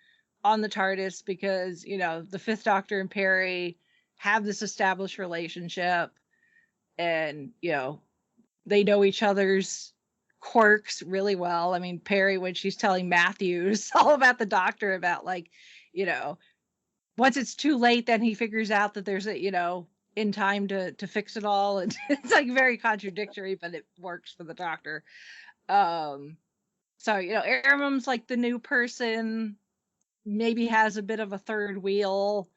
on the TARDIS, because the Fifth Doctor and Peri have this established relationship, and they know each other's quirks really well. I mean, Peri, when she's telling Matthews all about the Doctor, about like, once it's too late, then he figures out that there's in time to fix it all, and it's like very contradictory, but it works for the Doctor. So Erimem's like the new person, maybe has a bit of a third wheel,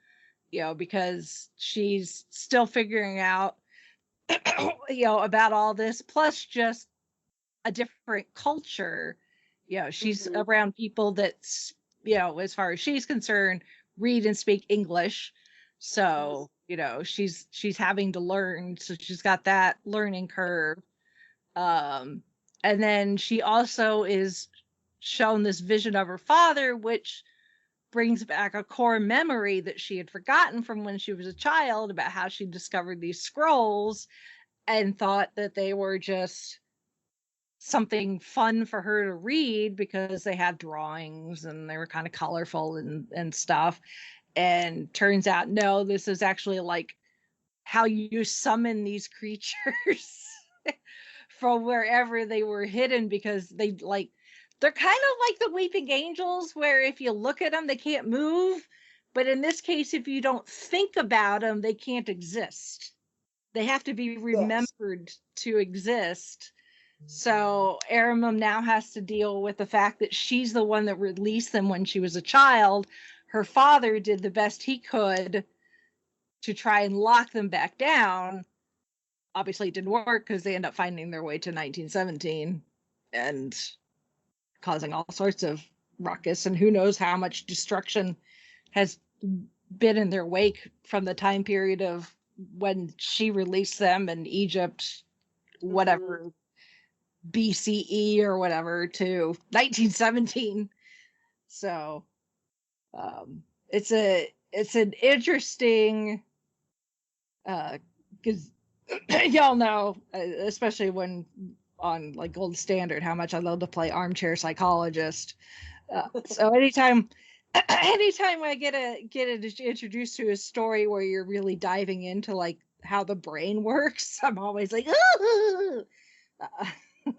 because she's still figuring out about all this, plus just a different culture. She's Mm-hmm. around people that, as far as she's concerned, read and speak English. So, she's having to learn. So she's got that learning curve. And then she also is shown this vision of her father, which brings back a core memory that she had forgotten from when she was a child, about how she discovered these scrolls and thought that they were just something fun for her to read because they had drawings and they were kind of colorful and stuff. And turns out, no, this is actually like how you summon these creatures from wherever they were hidden, because they're kind of like the weeping angels, where if you look at them, they can't move. But in this case, if you don't think about them, they can't exist. They have to be remembered to exist. So Erimem now has to deal with the fact that she's the one that released them when she was a child. Her father did the best he could to try and lock them back down. Obviously, it didn't work, because they end up finding their way to 1917 and causing all sorts of ruckus, and who knows how much destruction has been in their wake from the time period of when she released them in Egypt, whatever, BCE or whatever, to 1917. So it's an interesting, because y'all know, especially when on like Gold Standard, how much I love to play armchair psychologist. So anytime I get introduced to a story where you're really diving into like how the brain works, I'm always like,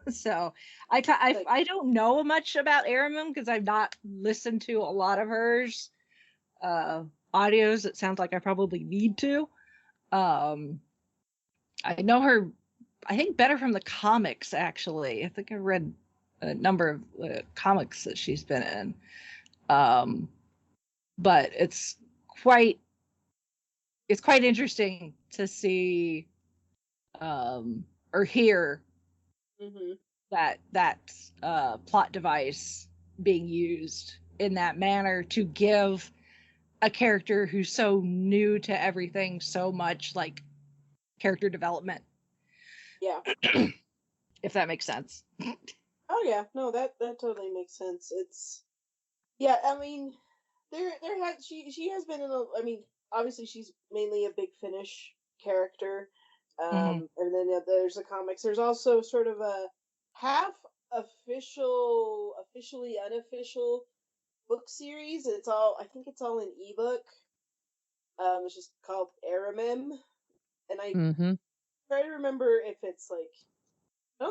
so I don't know much about Erimem, because I've not listened to a lot of hers audios. It sounds like I probably need to. I know her, I think, better from the comics, actually. I think I read a number of comics that she's been in. But it's quite interesting to see or hear that plot device being used in that manner to give a character who's so new to everything so much like character development. Yeah. If that makes sense. Oh yeah, no, that totally makes sense. It's, yeah, I mean, she has been in a, I mean, obviously she's mainly a big Finnish character, and then there's the comics. There's also sort of a half officially unofficial book series. I think it's all in ebook. It's just called Erimem, and I Mm-hmm. try to remember if it's like I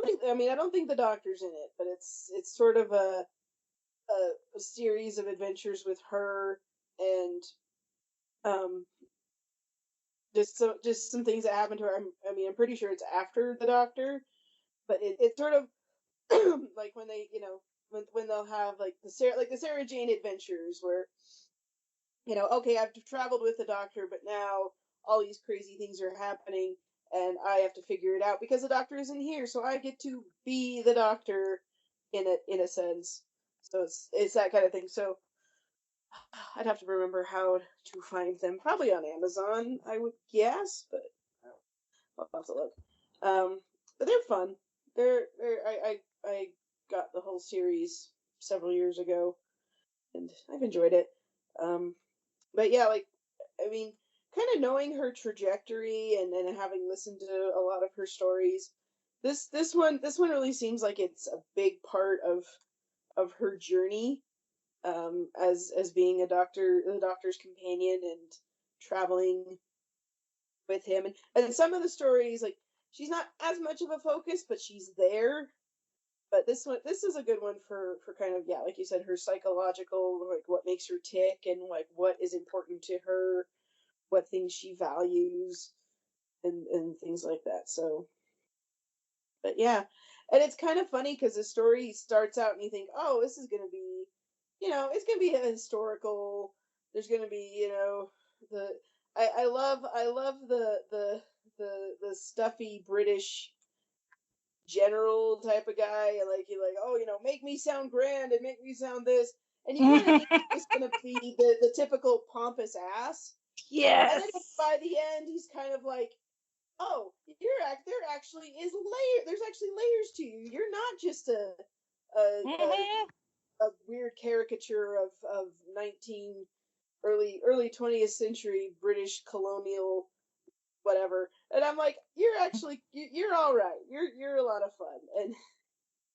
don't think the Doctor's in it, but it's sort of a series of adventures with her and um just some things that happen to her. I'm pretty sure it's after the Doctor, but it's sort of like when they when they'll have like the Sarah Jane adventures where okay, I've traveled with the Doctor, but now all these crazy things are happening, and I have to figure it out because the Doctor isn't here, so I get to be the Doctor in a sense. So it's that kind of thing. So I'd have to remember how to find them. Probably on Amazon, I would guess, but I'll have to look. But they're fun. I got the whole series several years ago, and I've enjoyed it. But yeah, like I mean, kind of knowing her trajectory and having listened to a lot of her stories, this one really seems like it's a big part of her journey as being the Doctor's companion and traveling with him. And some of the stories, like she's not as much of a focus, but she's there. But this is a good one for kind of like you said, her psychological, like what makes her tick and like what is important to her, what things she values, and things like that. So, but yeah, and it's kind of funny because the story starts out and you think, oh, this is gonna be, it's gonna be a historical. There's gonna be, the I love the stuffy British general type of guy, and like you're like, oh, make me sound grand and make me sound this, and you kind of think he's gonna be the typical pompous ass, and Yes. then by the end he's kind of like, oh, there actually is layer. There's actually layers to you. You're not just a, Mhm. a weird caricature of 19 early 20th century British colonial whatever. And I'm like, you're all right. You're a lot of fun. And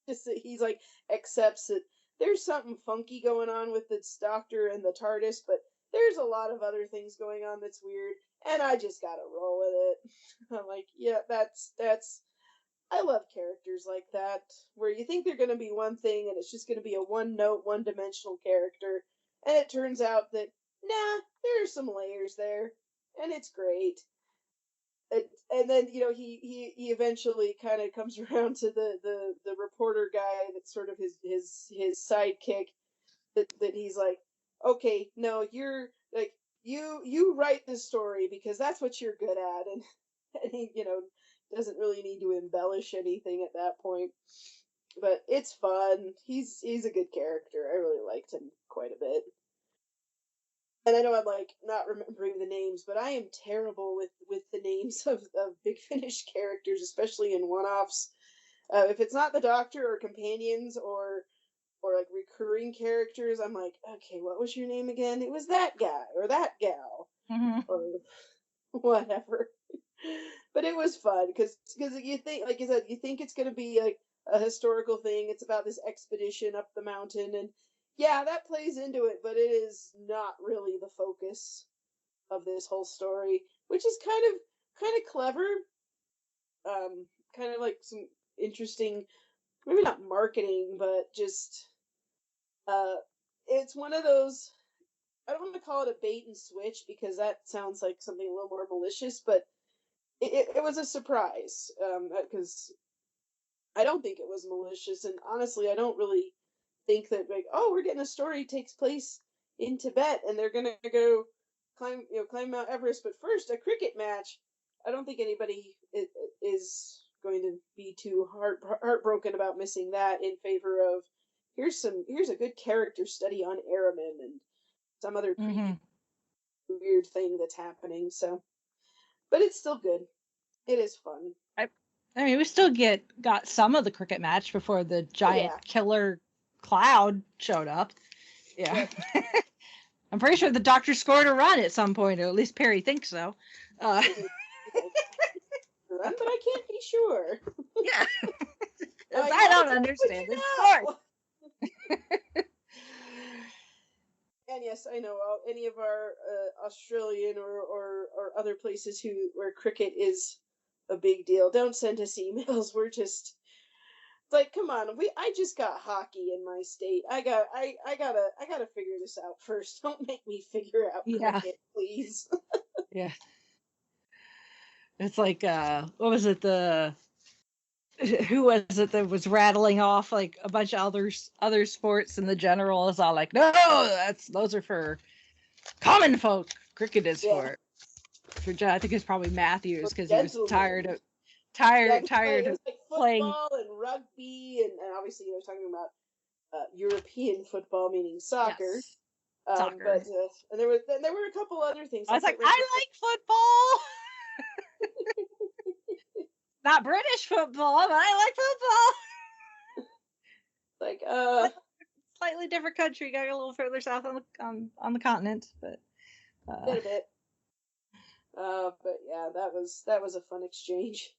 just that he's like accepts that there's something funky going on with this Doctor and the TARDIS, but there's a lot of other things going on that's weird, and I just gotta roll with it. I'm like, yeah, that's I love characters like that, where you think they're gonna be one thing and it's just gonna be a one note, one dimensional character, and it turns out that nah, there are some layers there, and it's great. And then he eventually kind of comes around to the reporter guy that's sort of his sidekick, that he's like, okay, no, you're like, you write this story because that's what you're good at, and he doesn't really need to embellish anything at that point, but it's fun. He's a good character. I really liked him quite a bit. And I know I'm like not remembering the names, but I am terrible with the names of Big Finish characters, especially in one-offs. If it's not the Doctor or companions or like recurring characters, I'm like, okay, what was your name again? It was that guy or that gal Mhm. or whatever. But it was fun because you think, like you said, you think it's gonna be like a historical thing. It's about this expedition up the mountain, and yeah, that plays into it, but it is not really the focus of this whole story, which is kind of clever. Kind of like some interesting, maybe not marketing, but just uh, it's one of those. I don't want to call it a bait and switch because that sounds like something a little more malicious, but it was a surprise because I don't think it was malicious, and honestly, I don't really think that like, oh, we're getting a story takes place in Tibet and they're gonna go climb Mount Everest, but first a cricket match. I don't think anybody is going to be too heartbroken about missing that in favor of here's a good character study on Erimem and some other creepy Mhm. weird thing that's happening. So, but it's still good. It is fun. I, I mean, we still got some of the cricket match before the Oh giant yeah. killer cloud showed up. Yeah. Yep. I'm pretty sure the Doctor scored a run at some point, or at least Peri thinks so. Run, but I can't be sure. Yeah. Because Like, I how don't would understand you this know? sport. and yes, I know any of our Australian or other places where cricket is a big deal. Don't send us emails. We're just like, come on. I just got hockey in my state. I gotta figure this out first. Don't make me figure out cricket, please. Yeah. It's like what was it, who was it that was rattling off like a bunch of other sports, and the general is all like, no, those are for common folk. Cricket is for I think it's probably Matthews, because he was tired of It was like playing football and rugby and obviously talking about European football, meaning soccer. Yes, soccer. But and there were a couple other things. I was like, I like football. Not British football, but I like football. Like slightly different country, got a little further south on the continent, but a little bit. But yeah, that was a fun exchange.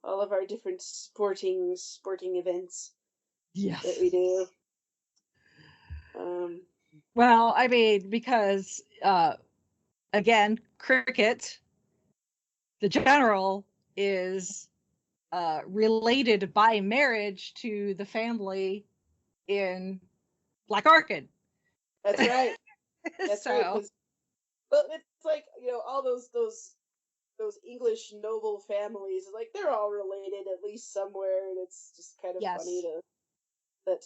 All of our different sporting events that we do. Well, I mean, because again, cricket, the general is related by marriage to the family in Black Orchid. That's right. That's right. Well, it's like, all those English noble families, like, they're all related at least somewhere, and it's just kind of funny that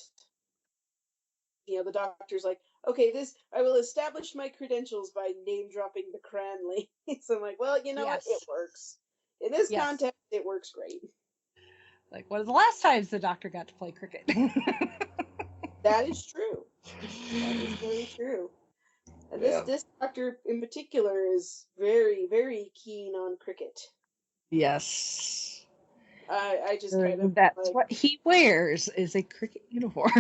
the doctor's like, okay, I will establish my credentials by name dropping the Cranley. So I'm like, well, you know what? It works. In this context, it works great. Like, one of the last times the doctor got to play cricket. That is true. That is very true. And this doctor in particular is very, very keen on cricket. Yes. I just kind of... That's what he wears, is a cricket uniform.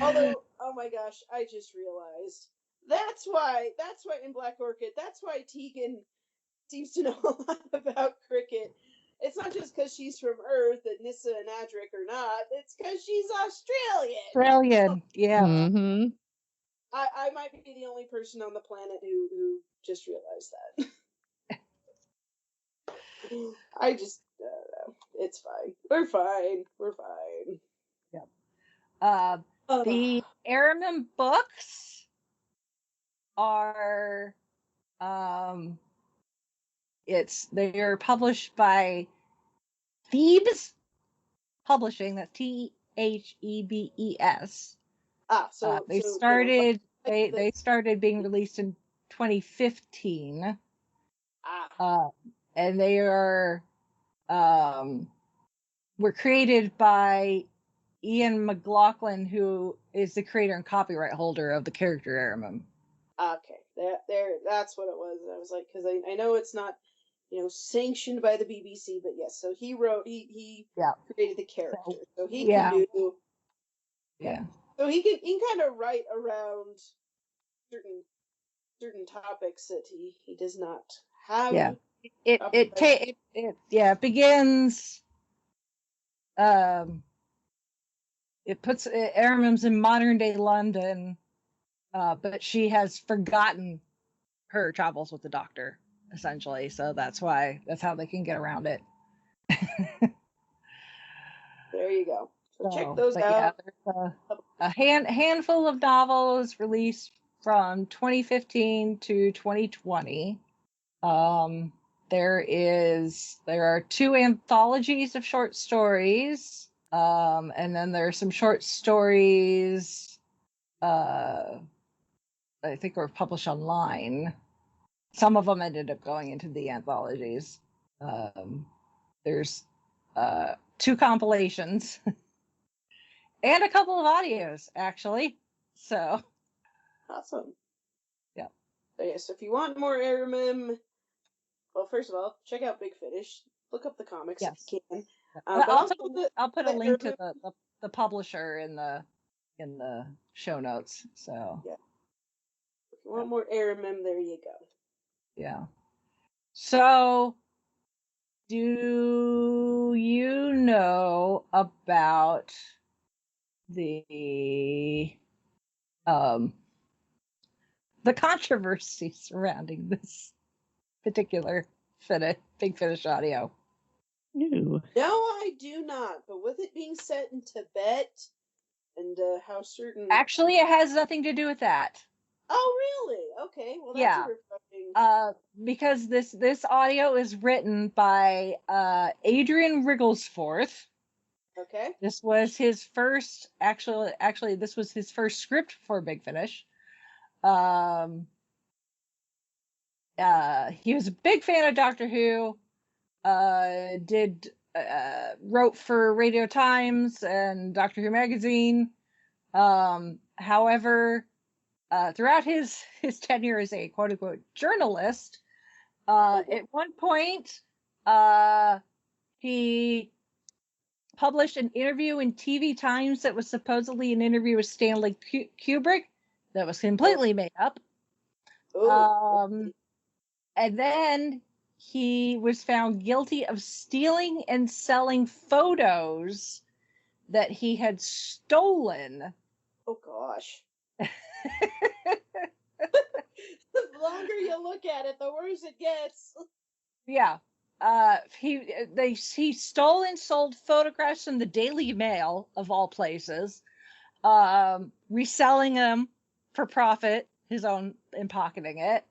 Although, oh my gosh, I just realized that's why in Black Orchid, that's why Tegan seems to know a lot about cricket. It's not just because she's from Earth and Nissa and Adric are not. It's because she's Australian. Yeah. Mm-hmm. I might be the only person on the planet who just realized that. I just it's fine. We're fine. Yep. The Erimem books are they are published by Thebes Publishing. That's Thebes. They started being released in 2015. And they were created by Ian McLaughlin, who is the creator and copyright holder of the character Erimem. Okay, that's what it was. I was like, because I know it's not, sanctioned by the BBC, but yes. So he created the character, so he can do. Yeah. So he can kind of write around certain topics that he does not have. Yeah. It begins. It puts Erimem's in modern day London, but she has forgotten her travels with the Doctor, essentially. So that's how they can get around it. There you go. So check those out. Yeah, there's a handful of novels released from 2015 to 2020. There are 2 anthologies of short stories, and then there are some short stories I think were published online. Some of them ended up going into the anthologies. There's 2 compilations and a couple of audios, actually. So awesome. Yeah. So yes, if you want more Erimem, well, first of all, check out Big Finish. Look up the comics if you can. I'll put a link to the publisher in the show notes. So yeah, if you want more Erimem, there you go. Yeah. So, do you know about the controversy surrounding this particular Big Finish audio? No. No, I do not. But with it being set in Tibet and how certain... Actually, it has nothing to do with that. Oh, really? Okay. Well, that's Yeah. refreshing. Because this audio is written by Adrian Wrigglesforth. Okay. This was his first, actually, this was his first script for Big Finish. He was a big fan of Doctor Who. Wrote for Radio Times and Doctor Who magazine. However, throughout his tenure as a quote unquote journalist, at one point, he published an interview in TV Times that was supposedly an interview with Stanley Kubrick that was completely made up. And then he was found guilty of stealing and selling photos that he had stolen. Oh, gosh. The longer you look at it, the worse it gets. Yeah. He stole and sold photographs from the Daily Mail, of all places, reselling them for profit, his own, and pocketing it.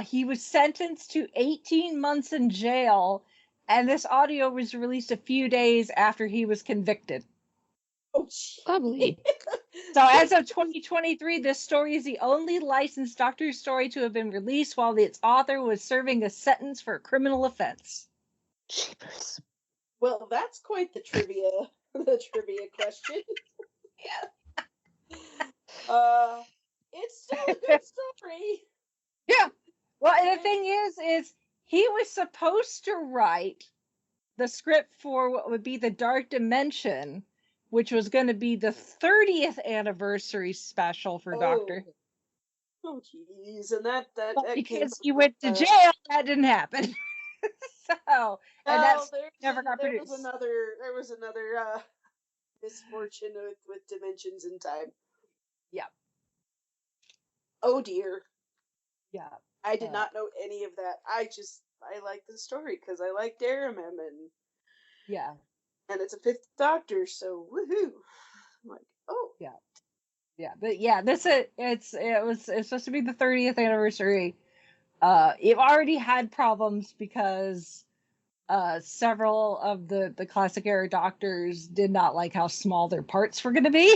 He was sentenced to 18 months in jail, and this audio was released a few days after he was convicted. Oh, lovely. So as of 2023, this story is the only licensed Doctor Who story to have been released while its author was serving a sentence for a criminal offense. Jeepers. Well, that's quite the trivia question. Yeah. It's still a good story. Yeah. Well, and the thing is he was supposed to write the script for what would be the Dark Dimension, which was going to be the 30th anniversary special for Doctor Who. Oh, jeez, and that because he went to jail, that didn't happen. So, and that's never got produced. There was another misfortune with Dimensions in Time. Yeah. Oh dear. Yeah. I did not know any of that. I like the story because I liked Erimem and yeah, and it's a 5th Doctor, so woohoo! I'm like, oh yeah, but yeah, it's supposed to be the 30th anniversary. It already had problems because several of the classic era Doctors did not like how small their parts were going to be.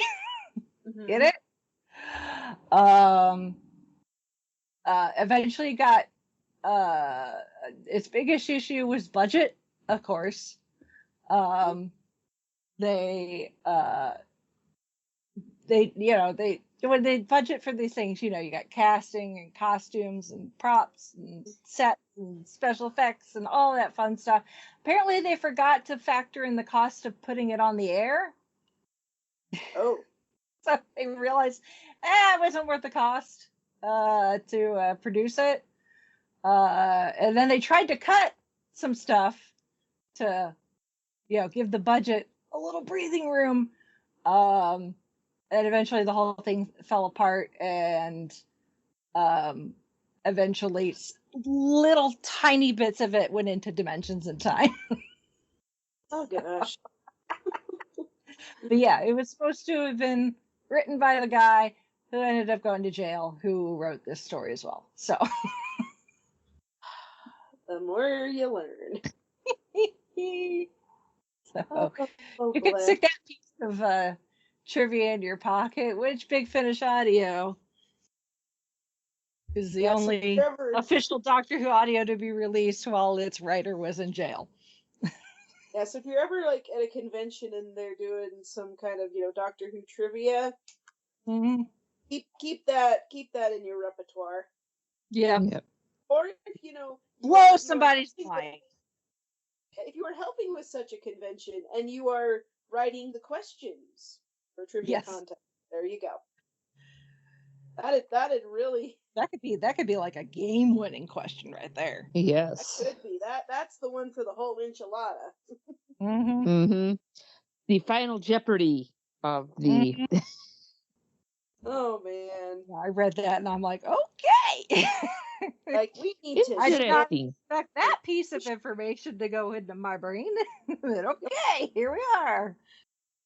Get it? Eventually got its biggest issue was budget, of course. They when they budget for these things, you got casting and costumes and props and sets and special effects and all that fun stuff. Apparently they forgot to factor in the cost of putting it on the air. Oh. So they realized it wasn't worth the cost to produce it. And then they tried to cut some stuff to give the budget a little breathing room. And eventually the whole thing fell apart, and eventually little tiny bits of it went into Dimensions in Time. Oh gosh. But yeah, it was supposed to have been written by the guy who ended up going to jail, who wrote this story as well. So the more you learn. So you can stick that piece of trivia in your pocket. Which Big Finish audio is the only official Doctor Who audio to be released while its writer was in jail? Yeah, so if you're ever like at a convention and they're doing some kind of Doctor Who trivia, keep that in your repertoire. Yeah. Or if blow somebody's mind. If you are helping with such a convention and you are writing the questions for trivia contest, there you go. That'd really that could be like a game-winning question right there. Yes, that could be that's the one for the whole enchilada. The Final Jeopardy of the. Oh man. I read that and I'm like, okay. Like we need to. I did not Interesting. expect that piece of information to go into my brain. But okay, here we are.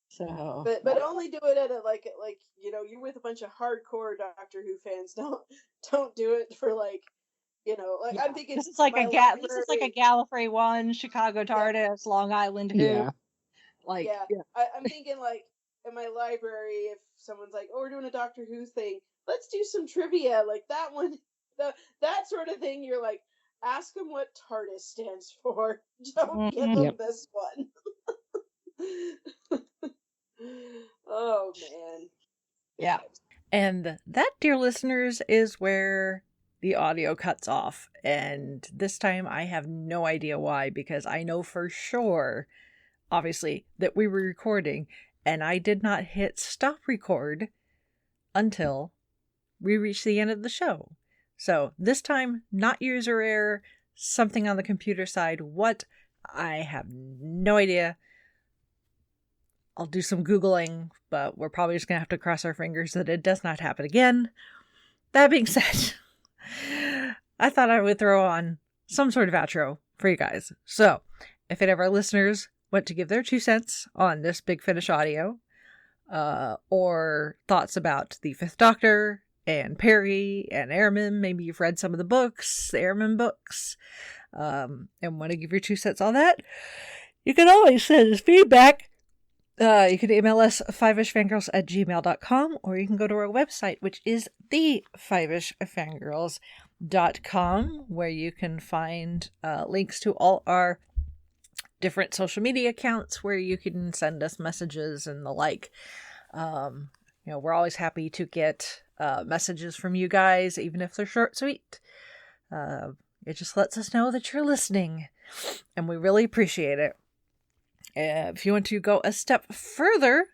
So, But only do it at a like you're with a bunch of hardcore Doctor Who fans. Don't do it for like like yeah. I'm thinking This is like my this is like a library. Gallifrey 1, Chicago TARDIS, Long Island Who. Yeah. Like, Yeah, I'm thinking like in my library, if someone's like, "Oh, we're doing a Doctor Who thing, let's do some trivia," like that one, that sort of thing. You're like, ask them what TARDIS stands for. Don't give them Yep. this one. Oh man. yeah. And that, dear listeners, is where the audio cuts off. And this time I have no idea why, because I know for sure, obviously, that we were recording, and I did not hit stop record until we reached the end of the show. So this time, not user error, something on the computer side. What? I have no idea. I'll do some Googling, but we're probably just going to have to cross our fingers that it does not happen again. That being said, I thought I would throw on some sort of outro for you guys. So, if any of our listeners want to give their 2 cents on this Big Finish audio, or thoughts about the Fifth Doctor and Peri and Erimem, maybe you've read some of the books, the Erimem books, and want to give your 2 cents on that, you can always send us feedback. You can email us fiveishfangirls@gmail.com, or you can go to our website, which is thefivishfangirls.com, where you can find links to all our different social media accounts where you can send us messages and the like. We're always happy to get messages from you guys, even if they're short, sweet. It just lets us know that you're listening, and we really appreciate it. If you want to go a step further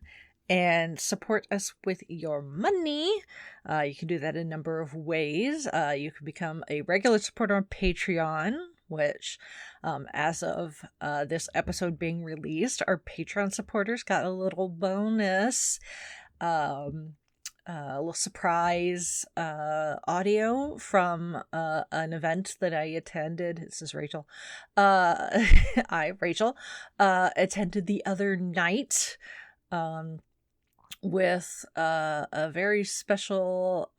and support us with your money, you can do that in a number of ways. You can become a regular supporter on Patreon, which, as of this episode being released, our Patreon supporters got a little bonus, a little surprise audio from an event that I attended. This is Rachel. Rachel, attended the other night with a very special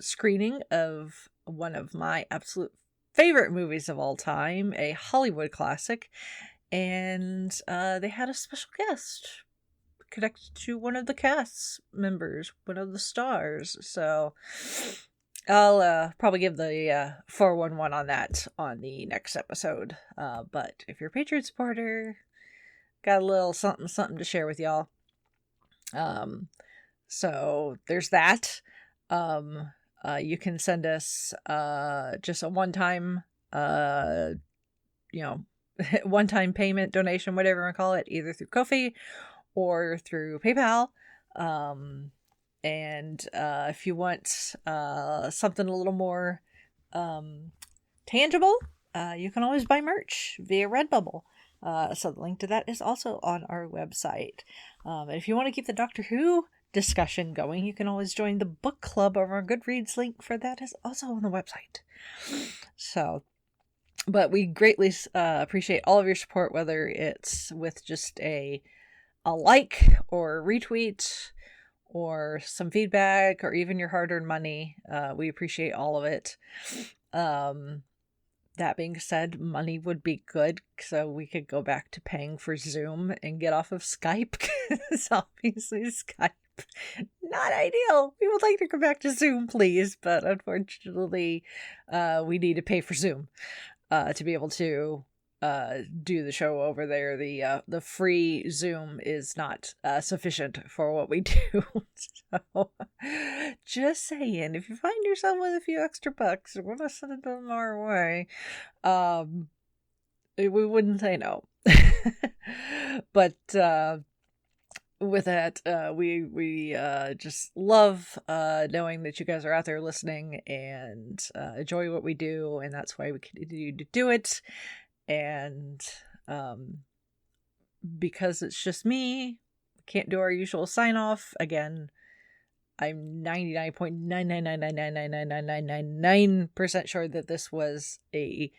screening of one of my absolute favorite movies of all time, a Hollywood classic, and they had a special guest connected to one of the cast members, one of the stars. So I'll probably give the 411 on that on the next episode. But if you're a Patreon supporter, got a little something to share with y'all. So there's that. You can send us just a one-time one-time payment, donation, whatever you want to call it, either through Ko-fi or through PayPal. And if you want something a little more tangible, you can always buy merch via Redbubble. So the link to that is also on our website. And if you want to keep the Doctor Who discussion going, you can always join the book club over our Goodreads. Link for that is also on the website. So, but we greatly appreciate all of your support, whether it's with just a like or a retweet or some feedback or even your hard-earned money. We appreciate all of it. That being said, money would be good so we could go back to paying for Zoom and get off of Skype, because obviously Skype, not ideal. We would like to go back to Zoom, please, but unfortunately we need to pay for Zoom to be able to do the show over there. The free Zoom is not sufficient for what we do. So just saying, if you find yourself with a few extra bucks or want to send them our way, we wouldn't say no. But with that, we just love knowing that you guys are out there listening and enjoy what we do, and that's why we continue to do it. And because it's just me, can't do our usual sign off. Again, I'm 99.999999999% sure that this was a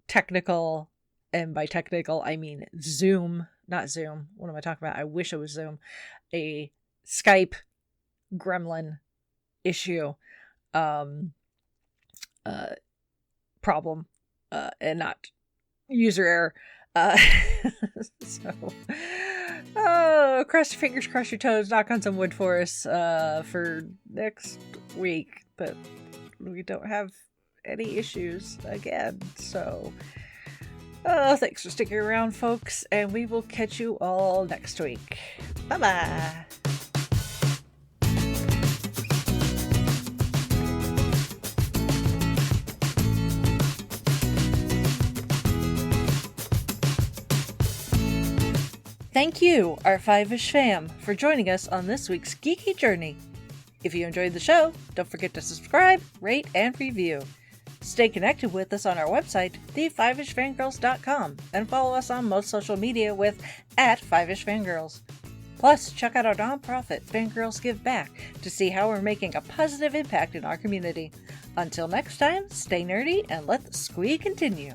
technical, and by technical I mean Zoom, not Zoom. What am I talking about? I wish it was Zoom. A Skype gremlin issue, problem, and not user error. So, cross your fingers, cross your toes, knock on some wood for us for next week, but we don't have any issues again. So, thanks for sticking around, folks, and we will catch you all next week. Bye-bye. Thank you, our Fiveish fam, for joining us on this week's geeky journey. If you enjoyed the show, don't forget to subscribe, rate, and review. Stay connected with us on our website, thefivishfangirls.com, and follow us on most social media with @FivishFangirls. Plus, check out our nonprofit, Fangirls Give Back, to see how we're making a positive impact in our community. Until next time, stay nerdy and let the squee continue.